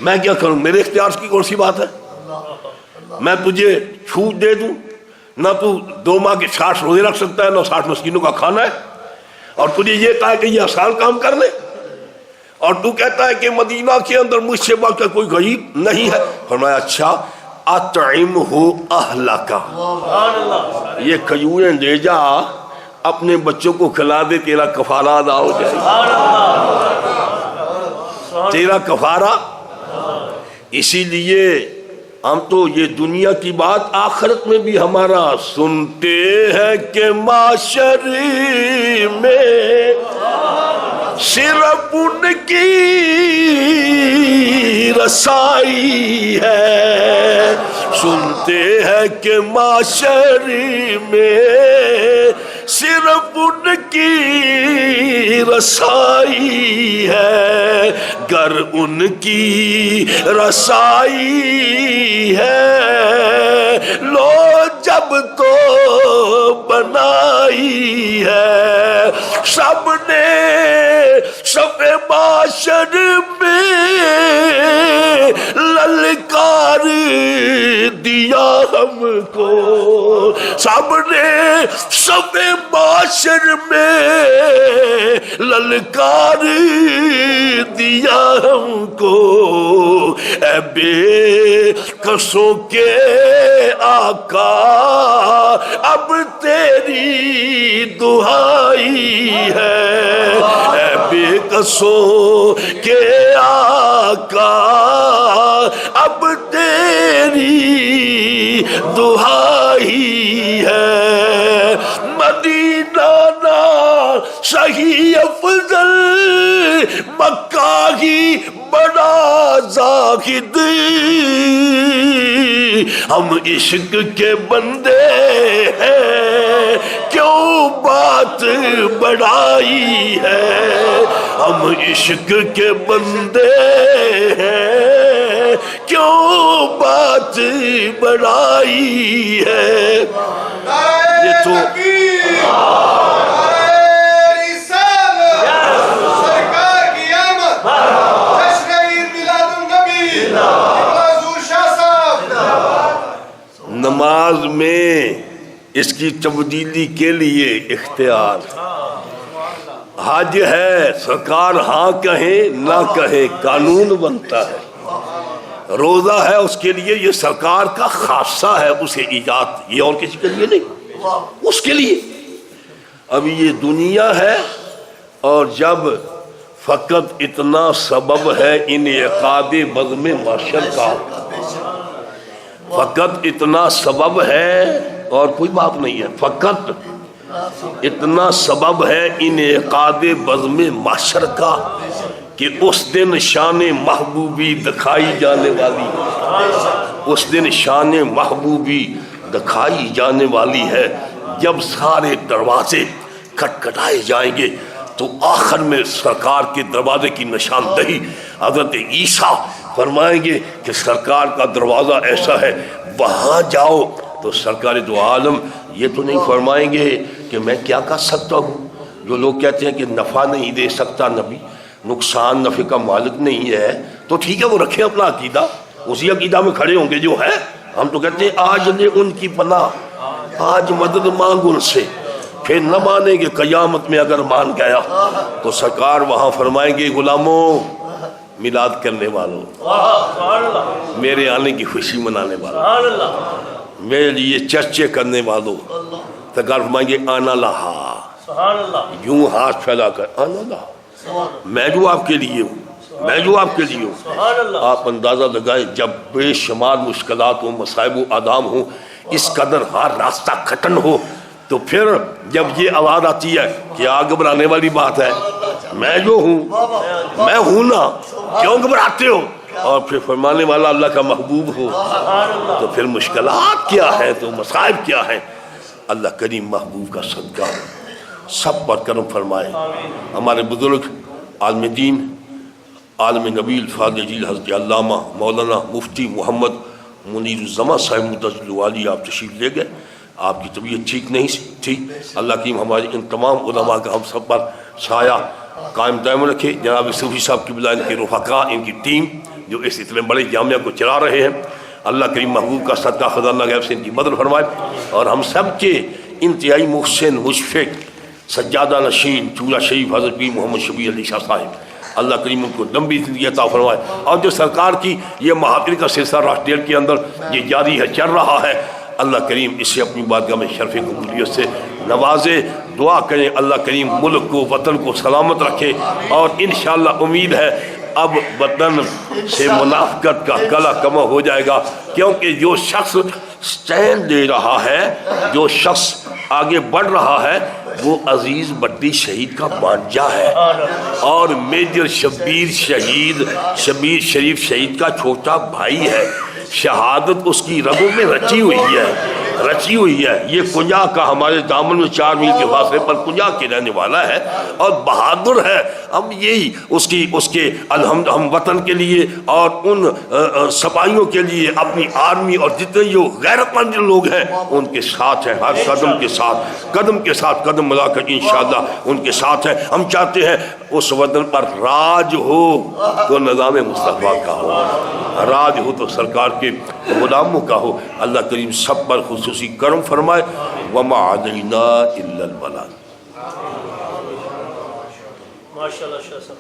میں کیا کروں، میرے اختیار کی کون سی بات ہے؟ میں تجھے چھوٹ دے دوں، نہ تو 2 ماہ کے 60 روزے رکھ سکتا ہے، نہ 60 مسکینوں کا کھانا ہے، اور تجھے یہ کہا کہ یہ آسان کام کر لے، اور تو کہتا ہے کہ مدینہ کے اندر مجھ سے بڑھ کر کوئی غریب نہیں ہے. فرمایا اچھا اطعمہ اہلک، یہ کھجوریں لے جا اپنے بچوں کو کھلا دے، تیرا کفارہ ادا ہو جائے گا، تیرا کفارہ. اسی لیے ہم تو یہ دنیا کی بات آخرت میں بھی ہمارا سنتے ہیں کہ معاشر میں صرف ان کی رسائی ہے. سنتے ہیں کہ معاشر میں صرف ان کی رسائی ہے، گر ان کی رسائی ہے، لو جب تو بنائی ہے، سب نے صف معاشر میں للکار دیا ہم کو، سب نے صف معاشر میں للکار دیا ہم کو، اے بے کسوں کے آقا اب تیری دہائی ہے، اے بے کسوں کے آقا اب تیری دہائی ہے، مدینہ نا صحیح افضل، مکہ ہی بڑا زاہد، ہم عشق کے بندے ہیں کیوں بات بڑائی ہے، ہم عشق کے بندے ہیں کیوں بات بڑائی ہے۔ یہ تو نماز میں اس کی تبدیلی کے لیے اختیار، حج ہے سرکار ہاں کہیں نہ کہیں قانون بنتا ہے، روزہ ہے اس کے لیے یہ سرکار کا خاصہ ہے، اسے ایجاد، یہ اور کسی کے لیے نہیں، اس کے لیے۔ اب یہ دنیا ہے، اور جب فقط اتنا سبب ہے انعقاد بزم محشر کا، فقط اتنا سبب ہے اور کوئی بات نہیں ہے، فقط اتنا سبب ہے انعقاد بزم محشر کا کہ اس دن شان محبوبی دکھائی جانے والی، اس دن شان محبوبی دکھائی جانے والی ہے، جب سارے دروازے کھٹکھٹائے جائیں گے تو آخر میں سرکار کے دروازے کی نشاندہی حضرت عیسیٰ فرمائیں گے کہ سرکار کا دروازہ ایسا ہے وہاں جاؤ، تو سرکار دو عالم یہ تو نہیں فرمائیں گے کہ میں کیا کر سکتا ہوں، جو لوگ کہتے ہیں کہ نفع نہیں دے سکتا نبی، نقصان نفع کا مالک نہیں ہے، تو ٹھیک ہے وہ رکھیں اپنا عقیدہ، اسی عقیدہ میں کھڑے ہوں گے جو ہے، ہم تو کہتے ہیں آج لے ان کی پناہ، آج مدد مانگ ان سے، پھر نہ مانیں گے قیامت میں اگر مان گیا تو سرکار وہاں فرمائیں گے غلاموں میلاد کرنے والوں، میرے آنے کی خوشی منانے والوں، میرے لیے چرچے کرنے والوں، سرکار فرمائیں گے آنا لہا، یوں ہاتھ پھیلا کر آنا لہا، میں جو آپ کے لیے ہوں، میں جو آپ کے لیے ہوں۔ آپ اندازہ لگائیں جب بے شمار مشکلات ہوں، مصائب و آدام ہوں، اس قدر ہر راستہ کھٹن ہو، تو پھر جب یہ آواز آتی ہے کہ آگ گھبرانے والی بات ہے، میں جو ہوں میں ہوں نا، کیوں گھبراتے ہو، اور پھر فرمانے والا اللہ کا محبوب ہو، تو پھر مشکلات کیا ہے، تو مصائب کیا ہے۔ اللہ کریم محبوب کا صدقہ سب پر کرم فرمائے۔ ہمارے بزرگ عالم دین، عالم نبی الفاضل جلیل حضرت علامہ مولانا مفتی محمد منیر الزماں صاحب مدجل والی آپ تشریف لے گئے، آپ کی طبیعت ٹھیک نہیں تھی، اللہ کریم ہمارے ان تمام علماء کا ہم سب پر سایہ قائم دائم رکھے۔ جناب صوفی صاحب کی بلا، ان کے رفقاء، ان کی ٹیم جو اس اتنے بڑے جامعہ کو چلا رہے ہیں، اللہ کریم محبوب کا صدقہ خزانہ غیب سے ان کی مدد فرمائے، اور ہم سب کے انتہائی محسن مشفق سجادہ نشین چورا شریف حضرت پیر محمد شبیر علی شاہ صاحب، اللہ کریم ان کو لمبی زندگی عطا فرمائے، اور جو سرکار کی یہ محافل کا سلسلہ راشٹریل کے اندر یہ جاری ہے، چل رہا ہے، اللہ کریم اسے اپنی بارگاہ میں شرف قبولیت سے نوازے۔ دعا کریں اللہ کریم ملک کو، وطن کو سلامت رکھے، اور انشاءاللہ امید ہے اب وطن سے منافقت کا کلا کما ہو جائے گا، کیونکہ جو شخص سٹینڈ دے رہا ہے، جو شخص آگے بڑھ رہا ہے، وہ عزیز بٹی شہید کا بانجا ہے، اور میجر شبیر شریف شہید کا چھوٹا بھائی ہے، شہادت اس کی رگوں میں رچی ہوئی ہے، رچی ہوئی ہے. یہ کنجا کا ہمارے دامن میں 4 میل کے فاصلے پر کنجا کے رہنے والا ہے اور بہادر ہے. ہم یہی اس کے الحمد ہم وطن کے لیے اور ان سپاہیوں کے لیے اپنی آرمی اور جتنے جو غیرت مند لوگ ہیں ان کے ساتھ ہیں. ہر قدم کے ساتھ قدم ملا کر انشاءاللہ ان کے ساتھ ہیں. ہم چاہتے ہیں اس وطن پر راج ہو تو نظام مصطفیٰ کا ہو، راج ہو تو سرکار کے غلاموں کا ہو. اللہ کریم سب پر خصوصی کرم فرمائے. وما علینا الا البلاغ. ماشاءاللہ شاہ صاحب.